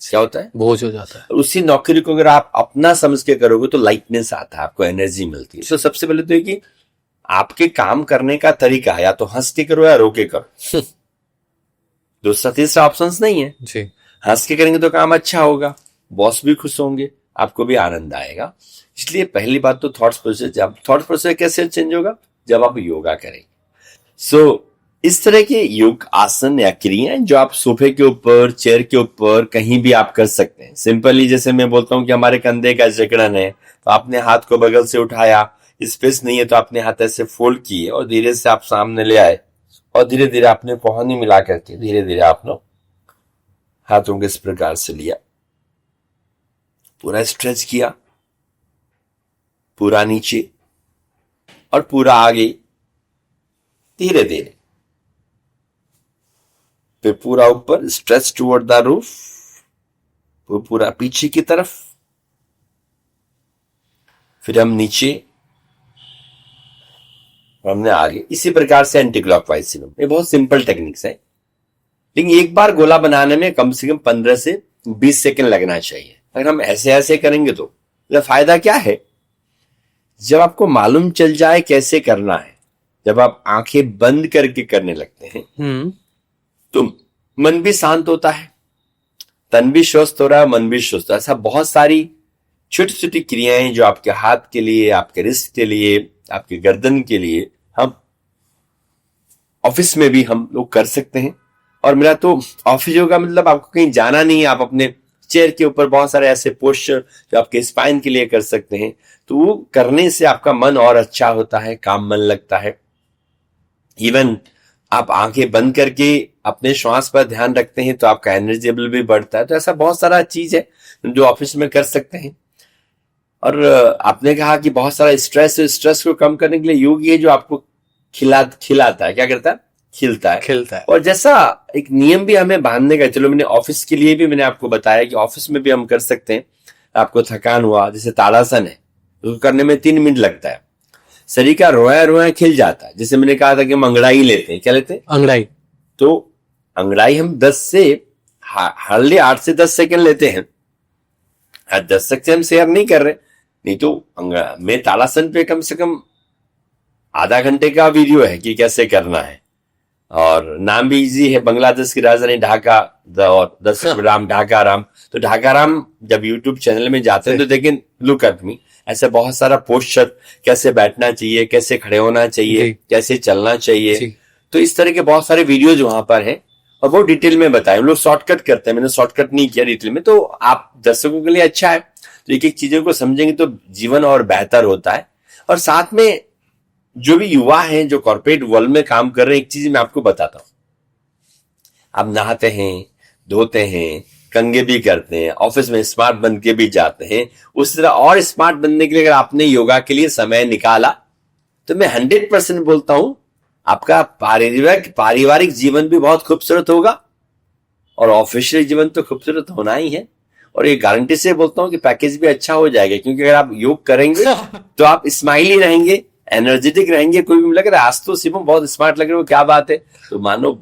B: क्या होता है?
A: बोझ हो जाता है।
B: उसी नौकरी को अगर आप अपना समझ के करोगे तो लाइटनेस आता है, आपको एनर्जी मिलती है। तो सबसे पहले तो ये कि आपके काम करने का तरीका या तो हंस के करो या रो के करो। दूसरा तीसरा ऑप्शंस नहीं है
A: जी।
B: हंस के करेंगे तो काम अच्छा होगा, बॉस भी खुश होंगे, आपको भी आनंद आएगा। इसलिए पहली बात तो थॉट प्रोसेस, जब थॉट प्रोसेस कैसे चेंज होगा, जब आप योगा करेंगे। सो इस तरह के योग आसन या क्रियाएं जो आप सोफे के ऊपर, चेयर के ऊपर कहीं भी आप कर सकते हैं। सिंपली जैसे मैं बोलता हूं कि हमारे कंधे का जकड़न है तो आपने हाथ को बगल से उठाया, स्पेस नहीं है तो आपने हाथ ऐसे फोल्ड किए और धीरे से आप सामने ले आए, और धीरे धीरे आपने कोहनी मिला करके धीरे धीरे आपने हाथों के इस प्रकार से लिया, पूरा स्ट्रेच किया, पूरा नीचे और पूरा आगे, धीरे धीरे फिर पूरा ऊपर, स्ट्रेच टुवर्ड द रूफ, पूरा पीछे की तरफ, फिर हम नीचे, हमने आगे। इसी प्रकार से एंटी क्लॉकवाइज सिलम। ये बहुत सिंपल टेक्निक्स है, लेकिन एक बार गोला बनाने में कम से कम 15 से 20 सेकंड लगना चाहिए। अगर हम ऐसे ऐसे करेंगे तो फायदा क्या है, जब आपको मालूम चल जाए कैसे करना है, जब आप आंखें बंद करके करने लगते हैं तो मन भी शांत होता है, तन भी स्वस्थ हो रहा है, मन भी स्वस्थ हो रहा है। ऐसा बहुत सारी छोटी छोटी क्रियाएं जो आपके हाथ के लिए, आपके रिस्ट के लिए, आपके गर्दन के लिए, हम ऑफिस में भी हम लोग कर सकते हैं। और मेरा तो ऑफिस योगा मतलब आपको कहीं जाना नहीं है, आप अपने चेयर के ऊपर बहुत सारे ऐसे पोस्चर जो आपके स्पाइन के लिए कर सकते हैं, तो वो करने से आपका मन और अच्छा होता है, काम मन लगता है। इवन आप आंखें बंद करके अपने श्वास पर ध्यान रखते हैं तो आपका एनर्जी लेवल भी बढ़ता है। तो ऐसा बहुत सारा चीज है जो ऑफिस में कर सकते हैं। और आपने कहा कि बहुत सारा स्ट्रेस को कम करने के लिए योग ये जो आपको खिलाता है, क्या करता है? खिलता है। और जैसा एक नियम भी हमें बांधने का, चलो मैंने ऑफिस के लिए भी मैंने आपको बताया कि ऑफिस में भी हम कर सकते हैं। आपको थकान हुआ, जैसे ताड़ासन है, उसको करने में 3 मिनट लगता है, शरीर का रोया खिल जाता है। जैसे मैंने कहा था कि हम अंगड़ाई लेते हैं, क्या लेते हैं? अंगड़ाई। तो अंगड़ाई हम 10 से हार्डली 8 से 10 सेकंड लेते हैं। 10 सेकंड हम शेयर नहीं कर रहे, नहीं तो मैं ताड़ासन पे कम से कम आधा घंटे का वीडियो है कि कैसे करना है। और नाम भी इजी है, बांग्लादेश की राजधानी ढाका और दर्शक राम ढाका राम। तो ढाका राम जब यूट्यूब चैनल में जाते हैं तो देखें, लुक एट मी, ऐसे बहुत सारा पोस्चर, कैसे बैठना चाहिए, कैसे खड़े होना चाहिए, कैसे चलना चाहिए, तो इस तरह के बहुत सारे वीडियोज वहां पर हैं और वो डिटेल में बताए। हम लोग शॉर्टकट करते हैं, मैंने शॉर्टकट नहीं किया डिटेल में, तो आप दर्शकों के लिए अच्छा है। तो एक एक चीजों को समझेंगे तो जीवन और बेहतर होता है। और साथ में जो भी युवा हैं जो कॉर्पोरेट वर्ल्ड में काम कर रहे हैं, एक चीज मैं आपको बताता हूं, आप नहाते हैं, धोते हैं, कंघे भी करते हैं, ऑफिस में स्मार्ट बन के भी जाते हैं, उस तरह और स्मार्ट बनने के लिए अगर आपने योगा के लिए समय निकाला तो मैं 100% बोलता हूं आपका पारिवारिक जीवन भी बहुत खूबसूरत होगा और ऑफिशियल जीवन तो खूबसूरत होना ही है। और ये गारंटी से बोलता हूं कि पैकेज भी अच्छा हो जाएगा, क्योंकि अगर आप योग करेंगे तो आप स्माइली रहेंगे, एनर्जेटिक रहेंगे। कोई भी लग रहा है आज तो शिवम बहुत स्मार्ट लग रहे हो, क्या बात है, तो मानो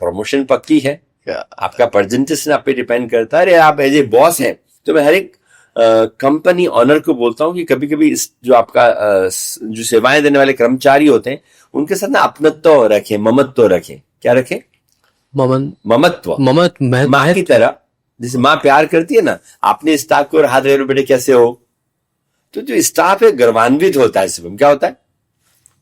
B: प्रमोशन पक्की है। आपका प्रेजेंटेशन आप पे डिपेंड करता है। अरे आप एज ए बॉस हैं, तो मैं हर एक कंपनी ऑनर को बोलता हूं कि कभी कभी जो आपका जो सेवाएं देने वाले कर्मचारी होते हैं उनके साथ ना अपनत्व रखें, ममत्व रखें। क्या रखें? ममत्व, माँ की तरह, जैसे माँ प्यार करती है ना, आपने स्टाफ को हाथ रखे, बेटे कैसे हो, तो जो स्टाफ है गर्वान्वित होता है। शिवम क्या होता है?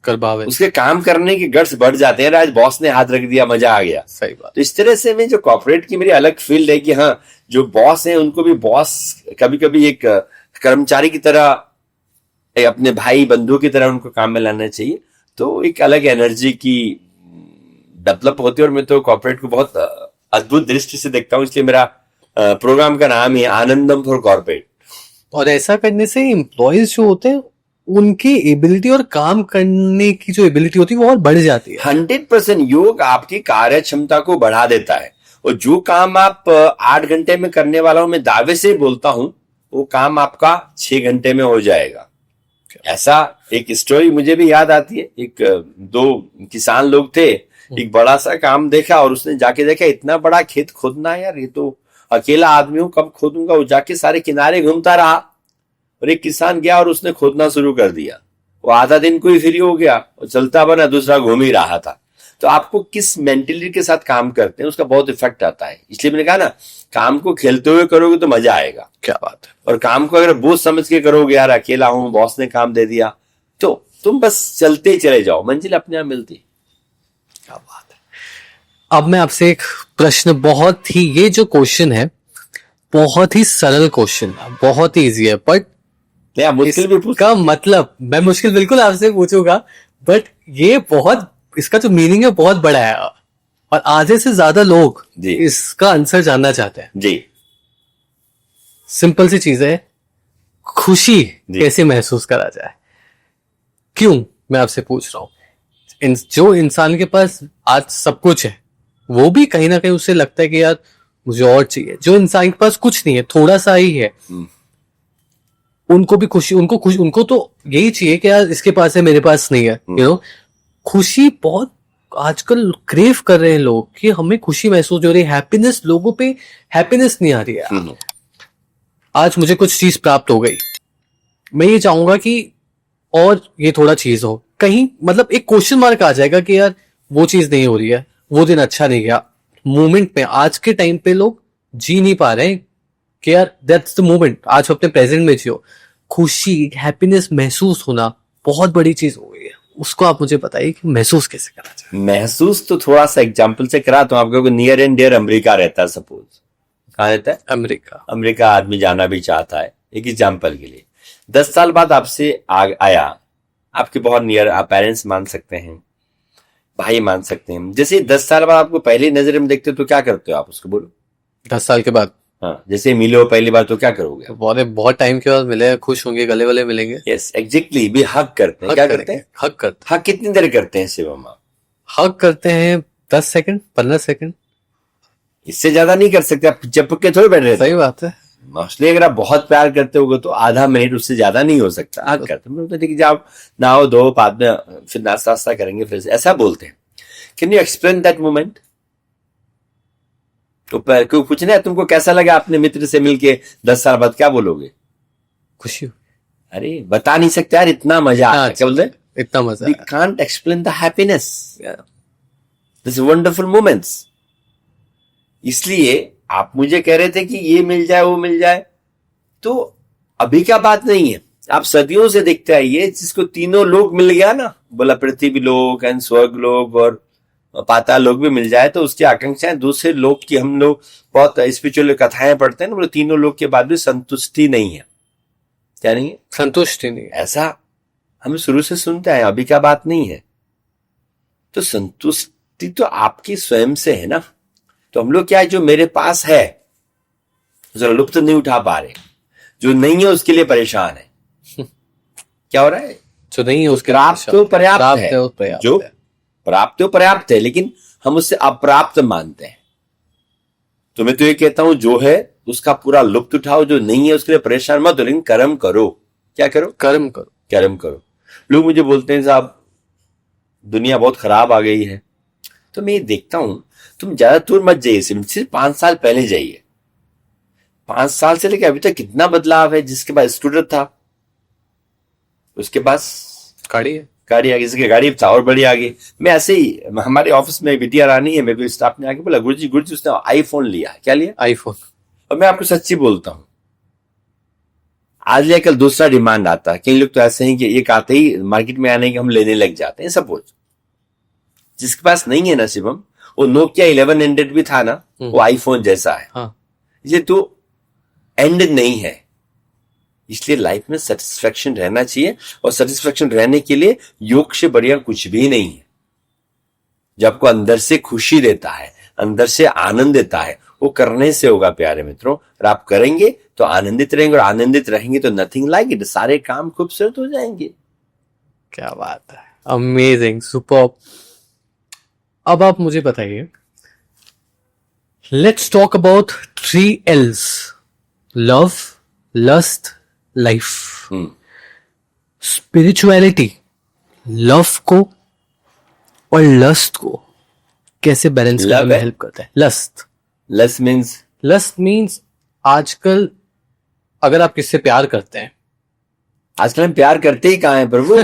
B: गर्भावित। उसके काम करने के गट्स बढ़ जाते हैं। आज बॉस ने हाथ रख दिया, मजा आ गया। सही बात। तो इस तरह से मैं जो कॉर्पोरेट की मेरी अलग फील्ड है कि हाँ, जो बॉस है उनको भी बॉस कभी कभी एक कर्मचारी की तरह, अपने भाई बंधु की तरह उनको काम में लाना चाहिए। तो एक अलग एनर्जी की डेवलप होती है। और मैं तो कॉर्पोरेट को बहुत अद्भुत दृष्टि से देखता हूँ, इसलिए मेरा प्रोग्राम का नाम है आनंदम फॉर कॉर्पोरेट। और ऐसा करने से एम्प्लॉयज जो होते हैं उनकी एबिलिटी और काम करने की जो एबिलिटी होती है वो और बढ़ जाती है। 100% योग आपकी कार्य क्षमता को बढ़ा देता है। और जो काम आप 8 घंटे में करने वाला हूं, मैं दावे से बोलता हूं, वो काम आपका 6 घंटे में हो जाएगा। ऐसा एक स्टोरी मुझे भी याद आती है। एक 2 किसान लोग थे, एक बड़ा सा काम देखा और उसने जाके देखा इतना बड़ा खेत खोदना है, यार ये तो अकेला आदमी हूं, कब खोदूंगा। वो जाके सारे किनारे घूमता रहा और एक किसान गया और उसने खोदना शुरू कर दिया। वो आधा दिन कोई फ्री हो गया और चलता बना, दूसरा घूम ही रहा था। तो आपको किस मेंटेलिटी के साथ काम करते हैं उसका बहुत इफेक्ट आता है। इसलिए मैंने कहा ना, काम को खेलते हुए करोगे तो मजा आएगा। क्या बात है। और काम को अगर बोझ समझ के करोगे, यार अकेला हूं, बॉस ने काम दे दिया, तो तुम बस चलते ही चले जाओ, मंजिल अपने आप मिलती। क्या बात है। अब मैं आपसे एक प्रश्न, बहुत ही, ये जो क्वेश्चन है बहुत ही सरल क्वेश्चन है, बहुत ही इजी है, बट मुश्किल भी का मतलब, मैं मुश्किल बिल्कुल आपसे पूछूंगा, बट ये बहुत, इसका जो मीनिंग है बहुत बड़ा है और आधे से ज्यादा लोग इसका आंसर जानना चाहते हैं जी। सिंपल सी चीज है, खुशी कैसे महसूस करा जाए। क्यों मैं आपसे पूछ रहा हूं, जो इंसान के पास आज सब कुछ है वो भी कहीं ना कहीं उसे लगता है कि यार मुझे और चाहिए। जो इंसान के पास कुछ नहीं है, थोड़ा सा ही है, उनको भी खुशी, उनको तो यही चाहिए कि यार इसके पास है, मेरे पास नहीं है। यू नो, खुशी बहुत आजकल क्रेव कर रहे हैं लोग कि हमें खुशी महसूस हो रही है, हैप्पीनेस, लोगों पे हैप्पीनेस नहीं आ रही है। आज मुझे कुछ चीज प्राप्त हो गई, मैं ये चाहूंगा कि और ये थोड़ा चीज हो, कहीं मतलब एक क्वेश्चन मार्क आ जाएगा कि यार वो चीज नहीं हो रही है, वो दिन अच्छा नहीं गया। मोमेंट में आज के टाइम पे लोग जी नहीं पा रहे हैं कि यार दैट्स द मोमेंट, आज अपने प्रेजेंट में जियो। खुशी, हैप्पीनेस महसूस होना बहुत बड़ी चीज हो गई है। उसको आप मुझे बताइए कि महसूस कैसे करा जाए। महसूस तो थोड़ा सा एग्जांपल से करा तो आपको नियर एंड डियर अमेरिका रहता है, सपोज कहाँ रहता है? अमेरिका आदमी जाना भी चाहता है। एक एग्जांपल के लिए 10 साल बाद आपसे आया, आपके बहुत नियर, आप पेरेंट्स मान सकते हैं, भाई मान सकते हैं। जैसे 10 साल बाद आपको पहली नजर में देखते हो तो क्या करते हो आप, उसको बोलो। 10 साल के बाद, हाँ, जैसे मिले हो पहली बार तो क्या करोगे? बहुत टाइम के बाद मिले, खुश होंगे, गले वाले मिलेंगे। यस एग्जैक्टली, भी हक करते हैं। क्या करते हैं? हक कितनी देर करते हैं शिवम आप? हक करते हैं 10 सेकंड, 15 सेकंड, इससे ज्यादा नहीं कर सकते। आप चिपक के थोड़ी बैठ रहे। सही बात है। मोस्टली अगर आप बहुत प्यार करते होगे तो आधा मिनट, उससे ज्यादा नहीं हो सकता। हक करते हैं तो ठीक है, आप नहाओ धो, बाद में फिर नाश्ता वास्ता करेंगे, फिर ऐसा बोलते हैं। Can you explain that moment? तो क्यों पूछना है तुमको कैसा लगा अपने मित्र से मिलके 10 साल बाद, क्या बोलोगे? खुशी। अरे बता नहीं सकते यार, इतना मजा आया। क्या बोलते? इतना मजा। We can't explain the happiness. This wonderful moments. इसलिए आप मुझे कह रहे थे कि ये मिल जाए वो मिल जाए, तो अभी क्या बात नहीं है। आप सदियों से देखते आइए, जिसको तीनों लोक मिल गया ना, बोला पृथ्वी लोक एंड स्वर्ग लोक और पाताल लोक भी मिल जाए, तो उसकी आकांक्षाएं दूसरे लोक की, हम लोग बहुत स्पिरिचुअल कथाएं पढ़ते हैं ना, बोले तीनों लोक के बाद भी संतुष्टि नहीं है। क्या नहीं है?
A: संतुष्टि नहीं।
B: ऐसा हम शुरू से सुनते हैं, अभी क्या बात नहीं है। तो संतुष्टि तो आपकी स्वयं से है ना। तो हम लोग क्या है, जो मेरे पास है जरा लुप्त नहीं उठा पा रहे, जो नहीं है उसके लिए परेशान है। क्या हो रहा है?
A: जो नहीं है उसके
B: प्राप्त तो पर्याप्त है, जो
A: है।
B: प्राप्त तो पर्याप्त है, लेकिन हम उससे अप्राप्त मानते हैं। तो मैं तो ये कहता हूं, जो है उसका पूरा लुप्त उठाओ, जो नहीं है उसके लिए परेशान मत हो, लेकिन कर्म करो। क्या करो?
A: कर्म करो।
B: कर्म करो। लोग मुझे बोलते हैं साहब दुनिया बहुत खराब आ गई है, तो मैं ये देखता हूं, तुम ज्यादा दूर मत जाइए, सिर्फ 5 साल पहले जाइए। 5 साल से लेकर अभी तक कितना बदलाव है। जिसके पास स्कूटर था उसके पास
A: गाड़ी है,
B: गाड़ी आ गई, जिसकी गाड़ी था और बड़ी आ गई। मैं ऐसे ही, हमारे ऑफिस में बिटिया रानी है, मेरे को स्टाफ ने आके बोला गुरुजी उसने आईफोन लिया। क्या लिया?
A: आईफोन।
B: और मैं आपको सच्ची बोलता हूं, आज लिया कल दूसरा डिमांड आता है। कई लोग तो ऐसे हैं कि एक आते ही मार्केट में आने के हम लेने लग जाते हैं। सपोज जिसके पास नहीं है ना शिवम, वो नोकिया 1100 भी था ना, वो आईफोन जैसा है।
A: हाँ।
B: ये तो एंड नहीं है। इसलिए लाइफ में सेटिस्फेक्शन रहना चाहिए, और सेटिस्फेक्शन रहने के लिए योग से बढ़िया कुछ भी नहीं है। जो आपको अंदर से खुशी देता है, अंदर से आनंद देता है, वो करने से होगा प्यारे मित्रों। और आप करेंगे तो आनंदित रहेंगे, और आनंदित रहेंगे तो नथिंग लाइक इट, सारे काम खूबसूरत हो जाएंगे।
A: क्या बात है, अमेजिंग, सुपर। अब आप मुझे बताइए, let's talk about 3 L's, love, lust, life. Spirituality love को और लस्ट को कैसे बैलेंस करने में हेल्प करता है? लस्ट मीन्स आजकल अगर आप किससे प्यार करते हैं,
B: आजकल हम प्यार करते ही कहां हैं प्रभु?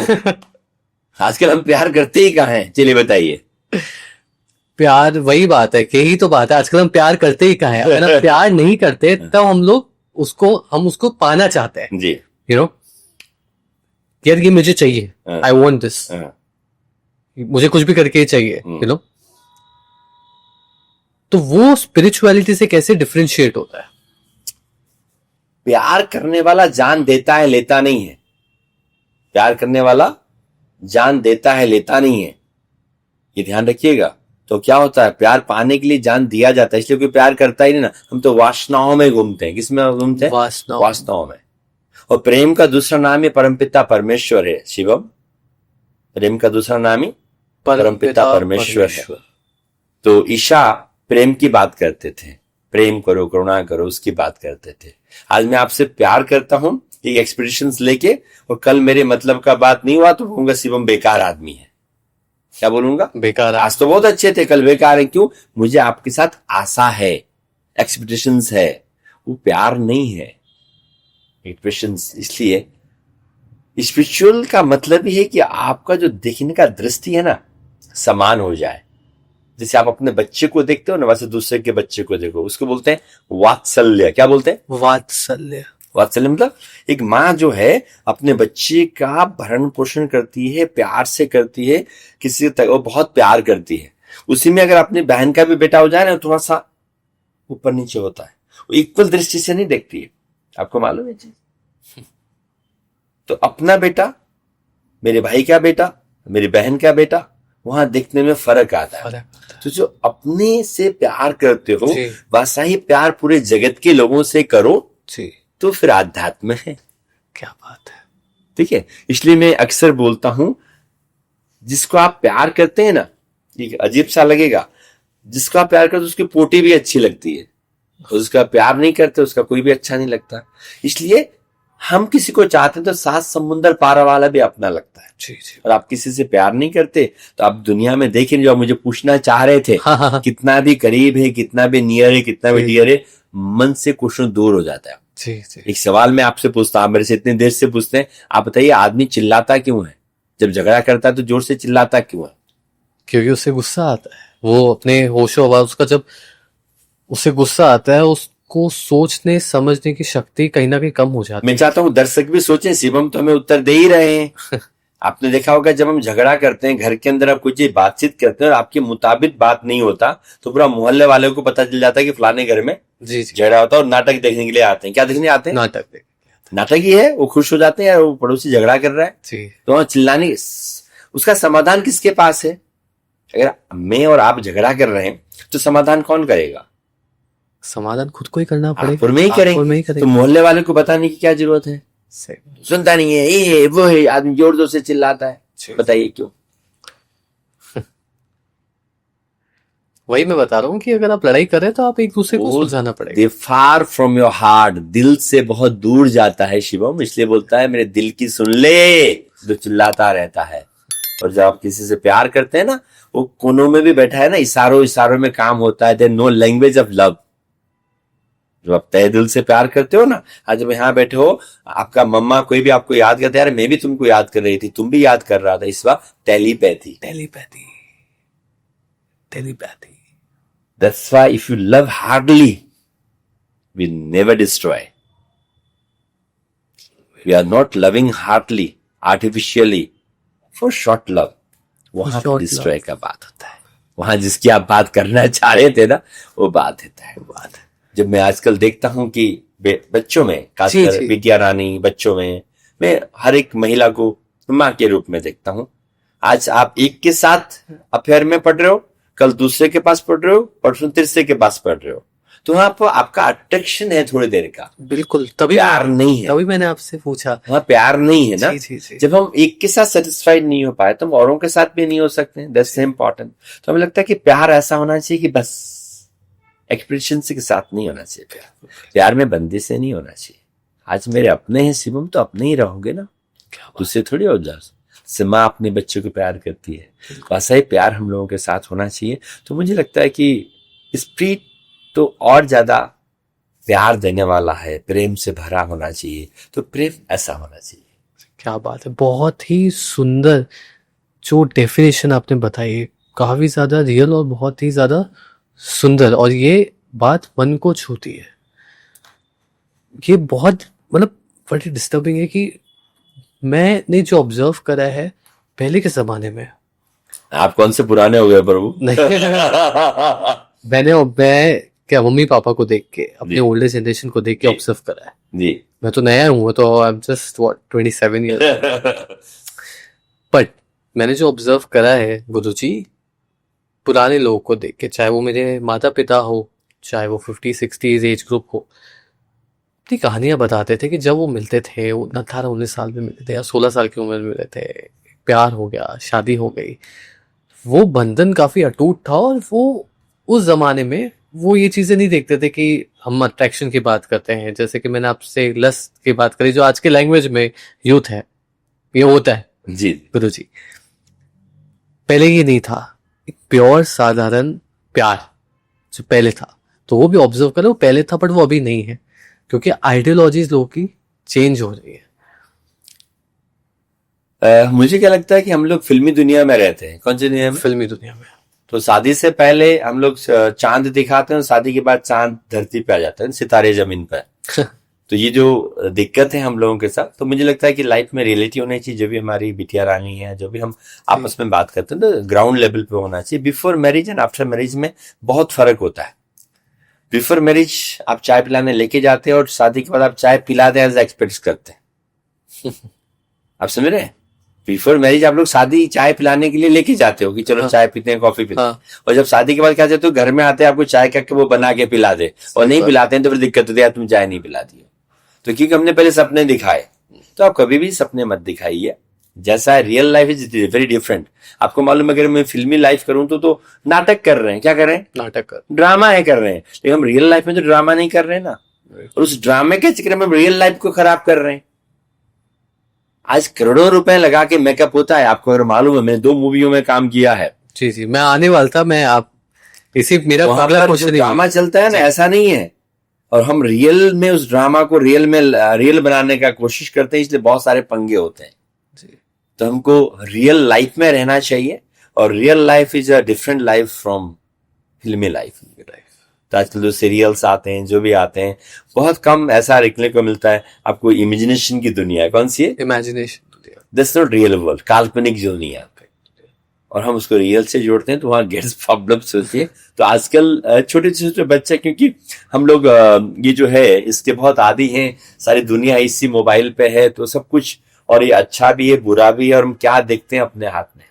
B: आजकल हम प्यार करते ही कहां हैं? चलिए बताइए।
A: प्यार वही बात है, यही तो बात है, आजकल हम प्यार करते ही कहां हैं। अगर हम प्यार नहीं करते तब हम लोग उसको पाना चाहते हैं
B: जी।
A: यू नो, यार ये मुझे चाहिए, आई वॉन्ट दिस, मुझे कुछ भी करके चाहिए, यू नो। तो वो स्पिरिचुअलिटी से कैसे डिफरेंशिएट होता है?
B: प्यार करने वाला जान देता है, लेता नहीं है। प्यार करने वाला जान देता है, लेता नहीं है, ये ध्यान रखिएगा। तो क्या होता है, प्यार पाने के लिए जान दिया जाता है, इसलिए कोई प्यार करता ही नहीं ना। हम तो वासनाओं में घूमते हैं। किसमें घूमते हैं? वासनाओं में। और प्रेम का दूसरा नाम ही परमपिता परमेश्वर है शिवम। प्रेम का दूसरा नाम ही परमपिता परमेश्वर है। तो ईशा प्रेम की बात करते थे, प्रेम करो, करुणा करो, उसकी बात करते थे। आज मैं आपसे प्यार करता हूं एक एक्सपेक्टेशंस लेके, और कल मेरे मतलब का बात नहीं हुआ तो कहूंगा शिवम बेकार आदमी है। क्या बोलूंगा? बेकार। आज तो बहुत अच्छे थे, कल बेकार है। क्यों? मुझे आपके साथ आशा है, एक्सपेक्टेशंस है, वो प्यार नहीं है, एक्सपेक्टेशंस। इसलिए स्पिरिचुअल का मतलब ही है कि आपका जो देखने का दृष्टि है ना, समान हो जाए। जैसे आप अपने बच्चे को देखते हो ना, वैसे दूसरे के बच्चे को देखो। उसको बोलते हैं वात्सल्य। क्या बोलते हैं? वात्सल्य। वात्सल्य मतलब एक माँ जो है अपने बच्चे का भरण पोषण करती है, प्यार से करती है, किसी तक वो बहुत प्यार करती है। उसी में अगर अपनी बहन का भी बेटा हो जाए ना, थोड़ा सा ऊपर नीचे होता है, वो इक्वल दृष्टि से नहीं देखती है। आपको मालूम है चीज? तो अपना बेटा, मेरे भाई का बेटा, मेरी बहन का बेटा, वहां देखने में फर्क आता है। तो जो अपने से प्यार करते हो वैसा ही प्यार पूरे जगत के लोगों से करो, तो फिर आध्यात्म है। क्या बात है। ठीक है, इसलिए मैं अक्सर बोलता हूं, जिसको आप प्यार करते हैं ना, ठीक है, अजीब सा लगेगा, जिसको आप प्यार करते हो उसकी पोटी भी अच्छी लगती है, उसका प्यार नहीं करते उसका कोई भी अच्छा नहीं लगता। इसलिए हम किसी को चाहते हैं तो 7 समुंदर पार वाला भी अपना लगता है। जी। और आप किसी से प्यार नहीं करते तो आप दुनिया में देखें, जो आप मुझे पूछना चाह रहे थे, कितना भी करीब है, कितना भी नियर है, कितना भी डियर है, मन से क्वेश्चन दूर हो जाता है। जी। एक सवाल मैं आपसे पूछता, आप मेरे से इतनी देर से पूछते हैं, आप बताइए आदमी चिल्लाता क्यों है? जब झगड़ा करता है तो जोर से चिल्लाता क्यों है?
A: क्योंकि उससे गुस्सा आता है। वो अपने होशो हवास, उसका जब उसे गुस्सा आता है, उसको सोचने समझने की शक्ति कहीं ना कहीं कम हो जाती
B: मैं चाहता हूँ दर्शक भी सोचें, शिवम तो हमें उत्तर दे ही रहे हैं। आपने देखा होगा जब हम झगड़ा करते हैं घर के अंदर, आप कुछ बातचीत करते हैं और आपके मुताबिक बात नहीं होता, तो पूरा मोहल्ले वालों को पता चल जाता है कि फलाने घर में
A: जी जी,
B: झगड़ा होता है, और नाटक देखने के लिए आते हैं। क्या देखने आते हैं?
A: नाटक देख।
B: नाटक ही है। वो खुश हो जाते हैं यार, वो पड़ोसी झगड़ा कर रहा है,
A: जी,
B: तो वहां चिल्लाने, उसका समाधान किसके पास है? अगर मैं और आप झगड़ा कर रहे हैं तो समाधान कौन करेगा?
A: समाधान खुद को ही करना पड़ेगा,
B: आपस में ही करेंगे। तो मोहल्ले वाले को बताने की क्या जरूरत है?
A: सही।
B: सुनता नहीं है, ये वो है, आदमी जोर जोर से चिल्लाता है, बताइए क्यों?
A: वही मैं बता रहा हूँ कि अगर आप लड़ाई कर रहे हैं तो आप एक दूसरे को सुलझाना पड़ेगा।
B: दे फार फ्रॉम योर हार्ट, दिल से बहुत दूर जाता है शिवम, इसलिए बोलता है मेरे दिल की सुन ले, जो चिल्लाता रहता है। और जब आप किसी से प्यार करते हैं ना, वो कोनों में भी बैठा है ना, इशारों इशारों में काम होता है। There no language of love. जब आप तय दिल से प्यार करते हो ना, आज जब यहाँ बैठे हो, आपका मम्मा कोई भी आपको याद करता है, यार मैं भी तुमको याद कर रही थी, तुम भी याद कर रहा था, इस बार telepathy. Telepathy, telepathy. That's why if you love hardly, we never destroy. We are not loving heartily, artificially, for short love. वहां डिस्ट्रॉय का बात होता है। वहां जिसकी आप बात करना चाह रहे थे ना, वो बात होता है। बात जब मैं आजकल देखता हूं कि बच्चों में, खासकर बिटिया रानी बच्चों में, मैं हर एक महिला को माँ के रूप में देखता हूं। आज आप एक के साथ अफेयर में पढ़ रहे हो, कल दूसरे के पास पढ़ रहे हो, परसों तीसरे के पास पढ़ रहे हो, तो वहां पर आपका अट्रैक्शन है थोड़ी देर का।
A: बिल्कुल, तभी
B: प्यार नहीं है।
A: तभी मैंने आपसे पूछा,
B: वहां प्यार नहीं है ना।
A: जी।
B: जब हम एक के साथ सेटिस्फाइड नहीं हो पाए तो हम औरों के साथ भी नहीं हो सकते। That's important. तो हमें लगता है कि प्यार ऐसा होना चाहिए कि बस एक्सप्रेशन के साथ नहीं होना चाहिए। प्यार में बंदी से नहीं होना चाहिए। आज मेरे अपने हैं शिवम, तो अपने ही रहोगे ना, दूसरे थोड़ी हो जाओ। से माँ अपने बच्चों को प्यार करती है, वैसा ही प्यार हम लोगों के साथ होना चाहिए। तो मुझे लगता है कि स्पिरिट तो और ज्यादा प्यार देने वाला है, प्रेम से भरा होना चाहिए। तो प्रेम ऐसा होना चाहिए।
A: क्या बात है, बहुत ही सुंदर जो डेफिनेशन आपने बताई, काफी ज्यादा रियल और बहुत ही ज्यादा सुंदर, और ये बात मन को छूती है। ये बहुत मतलब बड़ी डिस्टर्बिंग है कि मैंने जो ऑब्जर्व करा है पहले के जमाने में।
B: आप कौन से पुराने हो गए प्रभु?
A: मैं क्या मम्मी पापा को देख के, अपने ओल्डर जनरेशन को देख के ऑब्जर्व करा है
B: जी।
A: मैं तो नया हूँ, तो I am just 27 years. But मैंने जो ऑब्जर्व करा है गुरुजी, पुराने लोगों को देख के, चाहे वो मेरे माता पिता हो, चाहे वो 50-60 एज ग्रुप हो, अपनी कहानियां बताते थे कि जब वो मिलते थे, 18-19 साल में मिलते थे या 16 साल की उम्र में मिले थे, प्यार हो गया, शादी हो गई, वो बंधन काफी अटूट था। और वो उस जमाने में वो ये चीजें नहीं देखते थे कि हम अट्रैक्शन की बात करते हैं, जैसे कि मैंने आपसे लस्ट की बात करी, जो आज के लैंग्वेज में यूथ है, ये होता है
B: जी
A: गुरुजी। पहले ये नहीं था, एक प्योर साधारण प्यार जो पहले था, तो वो भी ऑब्जर्व करो, वो पहले था बट वो अभी नहीं है, क्योंकि आइडियोलॉजीज लोगों की चेंज हो रही है।
B: मुझे क्या लगता है कि हम लोग फिल्मी दुनिया में रहते हैं। कौन सी दुनिया में?
A: फिल्मी दुनिया में।
B: तो शादी से पहले हम लोग चांद दिखाते हैं, शादी के बाद चांद धरती पे आ जाता है, सितारे जमीन पर। तो ये जो दिक्कत है हम लोगों के साथ, तो मुझे लगता है कि लाइफ में रियलिटी होनी चाहिए। जो भी हमारी बिटिया रानी है, जो भी हम आपस में बात करते हैं, तो ग्राउंड लेवल पे होना चाहिए। Before marriage and after marriage में बहुत फर्क होता है। बिफोर मैरिज आप चाय पिलाने लेके जाते हैं, और शादी के बाद आप चाय पिलाते हैं एक्सपेक्ट करते हैं। आप समझ रहे हैं? बिफोर मैरिज आप लोग शादी चाय पिलाने के लिए लेके जाते हो कि चलो चाय पीते हैं, कॉफी पीते हैं, और जब शादी के बाद क्या चाहते हो, घर में आते हैं आपको चाय करके वो बना के पिला दे, और नहीं पिलाते हैं तो फिर दिक्कत होती है, तुम चाय नहीं पिलाती हो। तो क्योंकि हमने पहले सपने दिखाए, तो आप कभी भी सपने मत दिखाइए। जैसा है real life is very different. आपको मालूम है, अगर मैं फिल्मी लाइफ करूं तो नाटक कर रहे हैं। क्या कर रहे हैं? नाटक कर, ड्रामा है कर रहे हैं। लेकिन हम रियल लाइफ में तो ड्रामा नहीं कर रहे हैं ना, और उस ड्रामे के चक्कर में रियल लाइफ को खराब कर रहे हैं। आज करोड़ों रुपए लगा के मेकअप होता है, आपको अगर मालूम है, मैंने 2 मूवियों में काम किया है।
A: जी, मैं आने वाला था, मैं आप इसी मेरा अगला क्वेश्चन,
B: ड्रामा चलता है ना, ऐसा नहीं है। और हम रियल में उस ड्रामा को रियल बनाने का कोशिश करते हैं, इसलिए बहुत सारे पंगे होते हैं। तो हमको रियल लाइफ में रहना चाहिए, और real life is a different life from फिल्मी लाइफ। तो आजकल जो सीरियल्स आते हैं, जो भी आते हैं, बहुत कम ऐसा देखने को मिलता है आपको। इमेजिनेशन की दुनिया है, कौन सी है?
A: Imagination.
B: This not real world, काल्पनिक जो दुनिया है, और हम उसको रियल से जोड़ते हैं तो वहां गेट्स प्रॉब्लम्स होती है। तो आजकल छोटे छोटे बच्चे, क्योंकि हम लोग ये जो है इसके बहुत आदी हैं, सारी दुनिया इसी मोबाइल पे है, तो सब कुछ, और ये अच्छा भी है बुरा भी है, और हम क्या देखते हैं अपने हाथ में।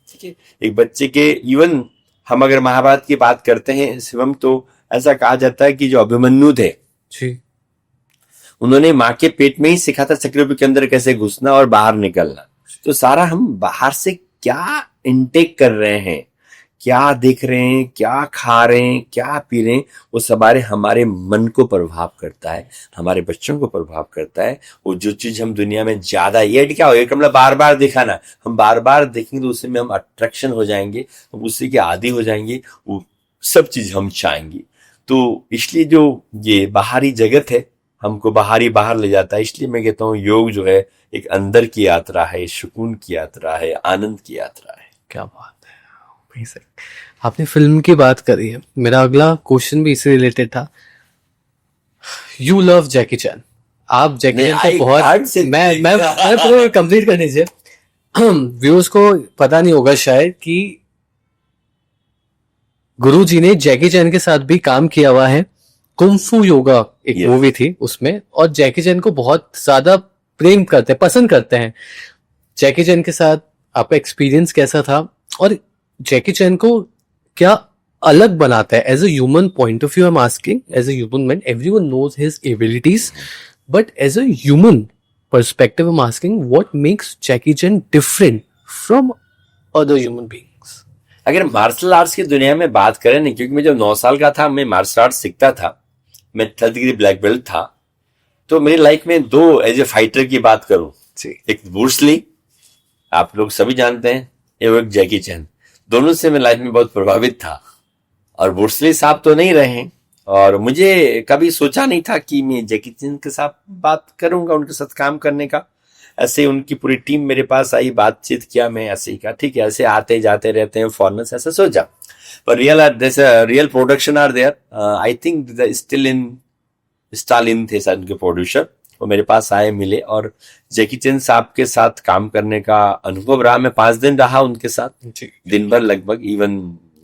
B: ठीक है, एक बच्चे के, इवन हम अगर महाभारत की बात करते हैं शिवम, तो ऐसा कहा जाता है कि जो अभिमन्यु थे
A: जी,
B: उन्होंने माँ के पेट में ही सीखा था चक्रव्यूह के अंदर कैसे घुसना और बाहर निकलना। तो सारा हम बाहर से क्या इनटेक कर रहे हैं, क्या देख रहे हैं, क्या खा रहे हैं, क्या पी रहे हैं, वो सारे हमारे मन को प्रभाव करता है, हमारे बच्चों को प्रभाव करता है। वो जो चीज हम दुनिया में ज्यादा, ये क्या हो, मतलब बार बार दिखाना, हम बार बार देखेंगे तो उसी में हम अट्रैक्शन हो जाएंगे, हम उसी के आदी हो जाएंगे, वो सब चीज हम चाहेंगे। तो इसलिए जो ये बाहरी जगत है हमको बाहर ले जाता है। इसलिए मैं कहता हूँ योग जो है एक अंदर की यात्रा है, सुकून की यात्रा है, आनंद की यात्रा है।
A: क्या बात है। सही, आपने फिल्म की बात करी है, मेरा अगला क्वेश्चन भी इससे रिलेटेड था। यू लव जैकी चैन, आप जैकी चैन को बहुत, मैं पूरा कंप्लीट कर दीजिए। व्यूअर्स को पता नहीं होगा शायद कि गुरु जी ने जैकी चैन के साथ भी काम किया हुआ है। कुंफू योगा एक मूवी थी उसमें, और जैकी चैन को बहुत ज्यादा प्रेम करते हैं, पसंद करते हैं। जैकी चैन के साथ आपका एक्सपीरियंस कैसा था, और जैकी चैन को क्या अलग बनाता है as a human point of view? I am asking, as a human man, everyone knows his abilities, but as a human perspective I am asking what makes Jackie Chan different from other human beings?
B: अगर martial arts की दुनिया में बात करें ना, क्योंकि मैं जब 9 साल का था मैं मार्शल आर्ट्स सीखता था, मैं 3rd डिग्री ब्लैक बेल्ट था। तो मेरी लाइफ में 2 एज ए फाइटर की बात करूं, एक ब्रूस ली, आप लोग सभी जानते हैं, एक जैकी चैन, दोनों से मैं लाइफ में बहुत प्रभावित था। और ब्रूस ली साहब तो नहीं रहे, और मुझे कभी सोचा नहीं था कि मैं जैकी चैन के साथ बात करूंगा, उनके साथ काम करने का। ऐसे उनकी पूरी टीम मेरे पास आई, बातचीत किया, मैं ऐसे ही कहा ठीक है, ऐसे आते जाते रहते हैं फॉरनर्स, ऐसा सोचा। पर real production are there, I think still in Stalin थे सर उनके प्रोड्यूसर, वो मेरे पास आए, मिले, और जैकी चैन साहब के साथ काम करने का अनुभव रहा। मैं 5 दिन रहा उनके साथ, दिन भर लगभग, इवन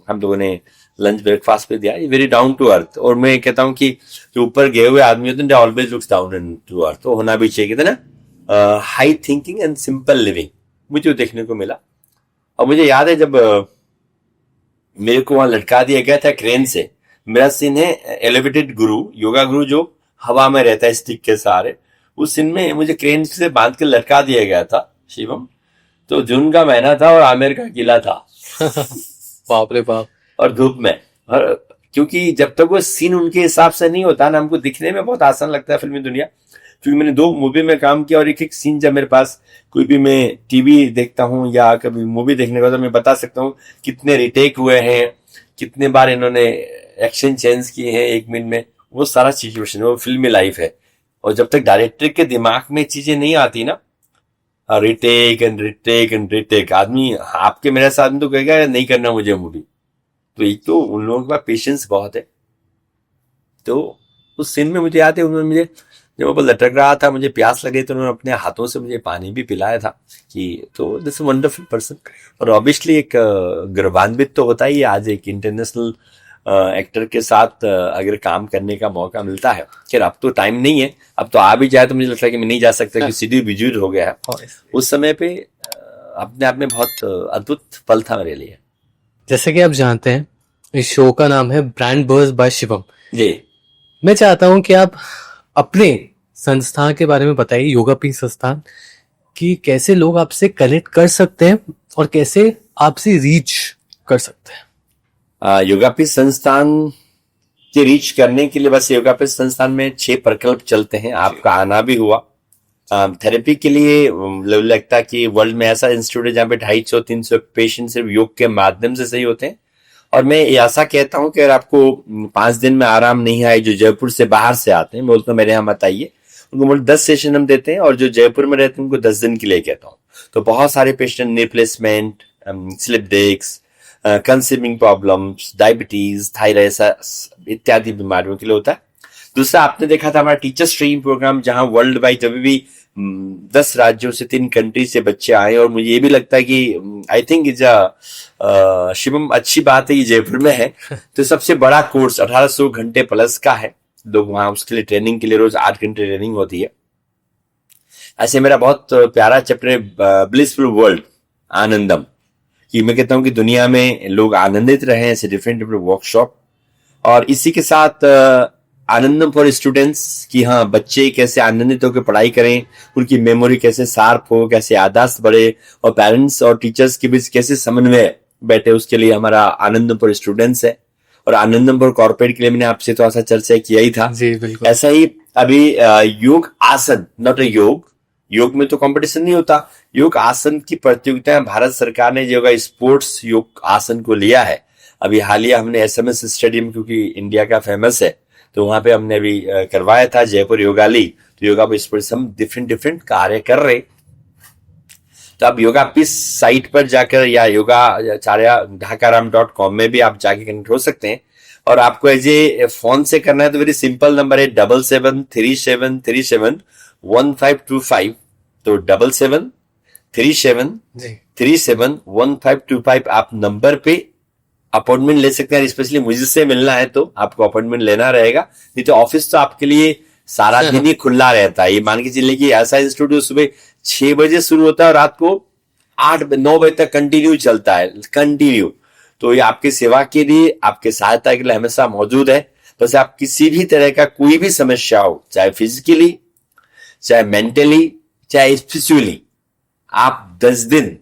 B: हम लोगों ने लंच ब्रेकफास्ट पे दिया। वेरी डाउन टू अर्थ, और मैं कहता हूँ कि जो ऊपर गए हुए आदमी होते हैं always looks down and to earth, तो होना भी चाहिए, कहते ना, high thinking and simple living, मुझे देखने को मिला। और मुझे याद है जब मेरे को वहां लटका दिया गया था क्रेन से, मेरा सीन है एलिवेटेड गुरु, योगा गुरु जो हवा में रहता है स्टिक के सहारे, उस सीन में मुझे क्रेन से बांध के लटका दिया गया था शिवम। तो जून का महीना था और आमेर का किला था
A: बाप रे बाप,
B: और धूप में, और क्योंकि जब तक वो सीन उनके हिसाब से नहीं होता ना, हमको दिखने में बहुत आसान लगता है फिल्मी दुनिया, क्योंकि मैंने 2 मूवी में काम किया, और एक सीन जब मेरे पास कोई भी मैं टीवी देखता हूँ या कभी मूवी देखने का, तो मैं बता सकता हूँ कितने रिटेक हुए हैं, कितने बार इन्होंने एक्शन चेंज किए हैं 1 मिनट में, वो सारा सिचुएशन, वो फिल्मी लाइफ है। और जब तक डायरेक्टर के दिमाग में चीजें नहीं आती ना, retake and retake and retake, आदमी आपके मेरे साथ में तो कहेगा नहीं करना मुझे मूवी। तो एक तो उन लोगों के पास पेशेंस बहुत है। तो उस सीन में मुझे याद है, उन्होंने मुझे, जब वो लटक रहा था, मुझे प्यास लगी, तो उन्होंने अपने हाथों से मुझे पानी भी पिलाया था कि, तो दिस वंडरफुल पर्सन। और ऑब्वियसली एक गर्वान्वित तो होता ही है, आज एक इंटरनेशनल एक्टर के साथ अगर काम करने का मौका मिलता है। खैर अब तो टाइम नहीं है, अब तो आ भी जाए तो मुझे लगता है कि मैं नहीं जा सकता, कि शेड्यूल बिजी हो गया है। उस समय पे अपने आप में बहुत अद्भुत पल था मेरे लिए।
A: जैसे कि आप जानते हैं इस शो का नाम है ब्रांड बर्स बाय शिवम
B: जी।
A: मैं चाहता हूं कि आप अपने संस्थान के बारे में बताइए, योगा पीस संस्थान, कि कैसे लोग आपसे कनेक्ट कर सकते हैं और कैसे आपसे रीच कर सकते हैं।
B: योगा पीस संस्थान के रीच करने के लिए बस योगा पीस संस्थान में 6 प्रकल्प चलते हैं। आपका आना भी हुआ थेरेपी के लिए। लगता है कि वर्ल्ड में ऐसा इंस्टीट्यूट है जहाँ पे 250-300 पेशेंट सिर्फ योग के माध्यम से सही होते हैं। और मैं ऐसा कहता हूं कि अगर आपको 5 दिन में आराम नहीं आए, जो जयपुर से बाहर से आते हैं, बोलते मेरे यहाँ मत आइए, उनको 10 सेशन हम देते हैं, और जो जयपुर में रहते हैं उनको 10 दिन के लिए कहता हूँ। तो बहुत सारे patient replacement, slip disc, conceiving problems, diabetes, thyroid इत्यादि बीमारियों के लिए होता है। दूसरा, आपने देखा था हमारा टीचर्स ट्रेनिंग प्रोग्राम, जहां वर्ल्ड वाइड अभी भी 10 राज्यों से 3 कंट्री से बच्चे आए, और मुझे ये भी लगता है कि आई थिंक इज शिवम अच्छी बात है ये जयपुर में है। तो सबसे बड़ा कोर्स 1800 घंटे प्लस का है। लोग वहां उसके लिए ट्रेनिंग के लिए रोज 8 घंटे ट्रेनिंग होती है। ऐसे मेरा बहुत प्यारा चैप्टर है ब्लिसफुल वर्ल्ड, आनंदम, कि मैं कहता हूं कि दुनिया में लोग आनंदित रहे, ऐसे डिफरेंट वर्कशॉप। और इसी के साथ आनंदम फॉर स्टूडेंट्स, कि हाँ बच्चे कैसे आनंदित होकर पढ़ाई करें, उनकी मेमोरी कैसे शार्प हो, कैसे याददाश्त बढ़े, और पेरेंट्स और टीचर्स के बीच कैसे समन्वय बैठे, उसके लिए हमारा आनंदम फॉर स्टूडेंट्स है। और आनंदम फॉर कॉर्पोरेट के लिए मैंने आपसे तो ऐसा चर्चा किया ही था।
A: जी बिल्कुल।
B: ऐसा ही अभी योग आसन, नॉट ए योग में तो कंपटीशन नहीं होता, योग आसन की प्रतियोगिताएं भारत सरकार ने जो स्पोर्ट्स योग आसन को लिया है। अभी हालिया हमने SMS स्टेडियम, क्योंकि इंडिया का फेमस है, तो वहां पे हमने अभी करवाया था जयपुर योगाली। तो योगा स्पोर्ट्स हम डिफरेंट कार्य कर रहे। तो आप योगा पीस साइट पर जाकर या yogaacharya.dhakaram.com में भी आप जाके कनेक्ट हो सकते हैं। और आपको एज ए फोन से करना है तो वेरी सिंपल नंबर है 7737371525। तो 7737371525 आप नंबर पे अपॉइंटमेंट ले सकते हैं। स्पेशली मुझसे मिलना है तो आपको अपॉइंटमेंट लेना रहेगा, नहीं तो ऑफिस तो आपके लिए सारा दिन ही खुला रहता है। ये मान के चलिए कि ऐसा इंस्टीट्यूट सुबह 6 बजे शुरू होता है और रात को 8-9 बजे तक कंटिन्यू चलता है, कंटिन्यू। तो ये आपकी सेवा के लिए, आपके सहायता के लिए हमेशा मौजूद है। बस आप किसी भी तरह का कोई भी समस्या हो, चाहे फिजिकली, चाहे मेंटली, चाहे स्पिरिचुअली, आप 10 दिन,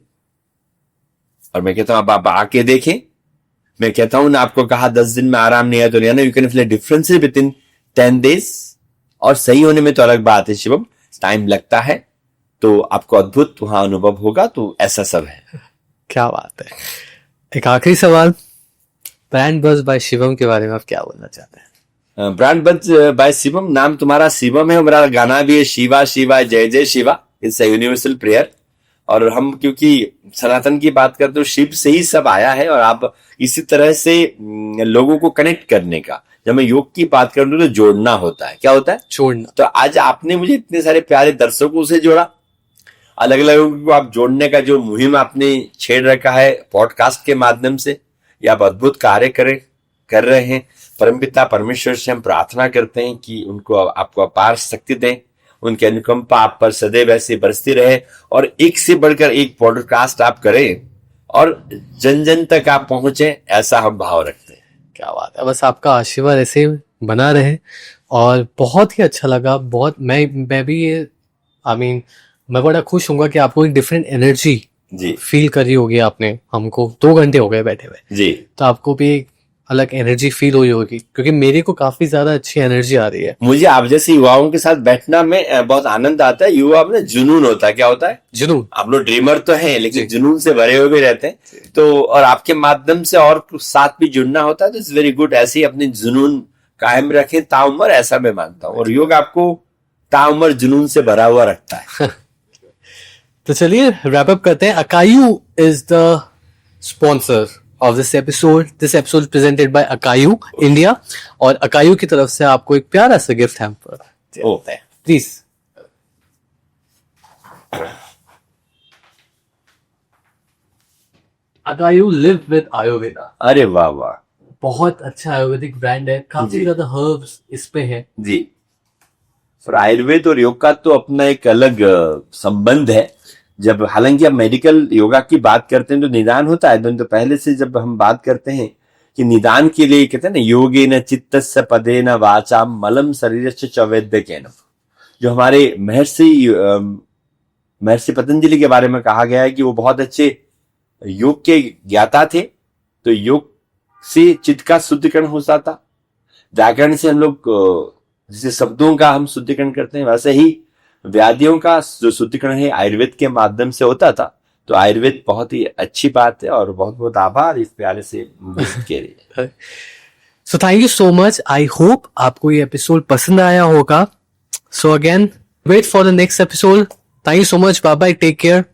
B: और मैं कहता हूं आप आके देखें। मैं कहता हूं ना, आपको कहा 10 दिन में आराम नहीं है तो नहीं, you can feel difference with in 10 days। और सही होने में तो अलग बात है शिवम, टाइम लगता है, तो आपको अद्भुत वहां अनुभव होगा। तो ऐसा सब है।
A: क्या बात है। एक आखिरी सवाल, ब्रांड बज़ बाय शिवम के बारे में आप क्या बोलना चाहते हैं?
B: ब्रांड बज़ बाय शिवम, नाम तुम्हारा शिवम है और मेरा गाना भी है शिवा शिवा जय जय Shiva, it's a universal prayer. और हम क्योंकि सनातन की बात करते हो, शिव से ही सब आया है। और आप इसी तरह से लोगों को कनेक्ट करने का, जब मैं योग की बात करूं तो जोड़ना होता है। क्या होता है?
A: जोड़ना। तो
B: आज आपने मुझे इतने सारे प्यारे दर्शकों से जोड़ा, अलग अलग लोगों को आप जोड़ने का जो मुहिम आपने छेड़ रखा है पॉडकास्ट के माध्यम से, ये आप अद्भुत कार्य कर रहे हैं। परमपिता परमेश्वर से हम प्रार्थना करते हैं कि उनको आपको अपार शक्ति दें, उनकी अनुकंपा आप पर सदैव ऐसे बरसती रहे, और एक से बढ़कर एक पॉडकास्ट आप करें और जन जन तक आप पहुंचे, ऐसा हम भाव रखते हैं।
A: क्या बात है। बस आपका आशीर्वाद ऐसे बना रहे। और बहुत ही अच्छा लगा। बहुत मैं भी ये मैं बड़ा खुश हूँगा कि आपको एक डिफरेंट एनर्जी
B: जी
A: फील करी होगी आपने। हमको 2 घंटे हो गए बैठे हुए
B: जी,
A: तो आपको भी एक अलग एनर्जी फील हुई होगी, क्योंकि मेरे को काफी ज्यादा अच्छी एनर्जी आ रही है।
B: मुझे आप जैसे युवाओं के साथ बैठना में बहुत आनंद आता है। युवा में जुनून होता है। क्या होता है?
A: जुनून।
B: आप लोग ड्रीमर तो हैं, लेकिन जुनून से भरे हुए भी रहते हैं। तो और आपके माध्यम से और साथ भी जुड़ना होता है, तो इट्स वेरी गुड। ऐसे ही अपनी जुनून कायम रखें ताउम्र, ऐसा मैं मानता हूँ। और योग आपको ताउम्र जुनून से भरा हुआ रखता है।
A: तो चलिए रैप अप करते हैं। Akayu is the sponsor of this episode. This episode is presented by Akayu India, और अकायू की तरफ से आपको एक प्यारा सा गिफ्ट हैम्पर देते हैं। Please. Akayu live with Ayurveda.
B: अरे वाह वाह,
A: बहुत अच्छा आयुर्वेदिक ब्रांड है, काफी ज्यादा हर्ब्स इस पे है
B: जी। और आयुर्वेद और योग का तो अपना एक अलग संबंध है। जब हालांकि अब मेडिकल योगा की बात करते हैं तो निदान होता है, तो पहले से जब हम बात करते हैं कि निदान के लिए कहते हैं ना, योगे न चित्तस्य पदे न वाचा मलम शरीर च वैद्य के न, जो हमारे महर्षि पतंजलि के बारे में कहा गया है कि वो बहुत अच्छे योग के ज्ञाता थे। तो योग से चित्त का शुद्धिकरण होता था। व्याकरण से हम लोग जैसे शब्दों का हम शुद्धिकरण करते हैं, वैसे ही व्याधियों का जो शुद्धिकरण है आयुर्वेद के माध्यम से होता था। तो आयुर्वेद बहुत ही अच्छी बात है, और बहुत बहुत आभार इस प्यारे से के लिए।
A: So thank you so much. I hope आपको ये एपिसोड पसंद आया होगा। So again wait for the next episode. Thank you so much. Bye bye, take care.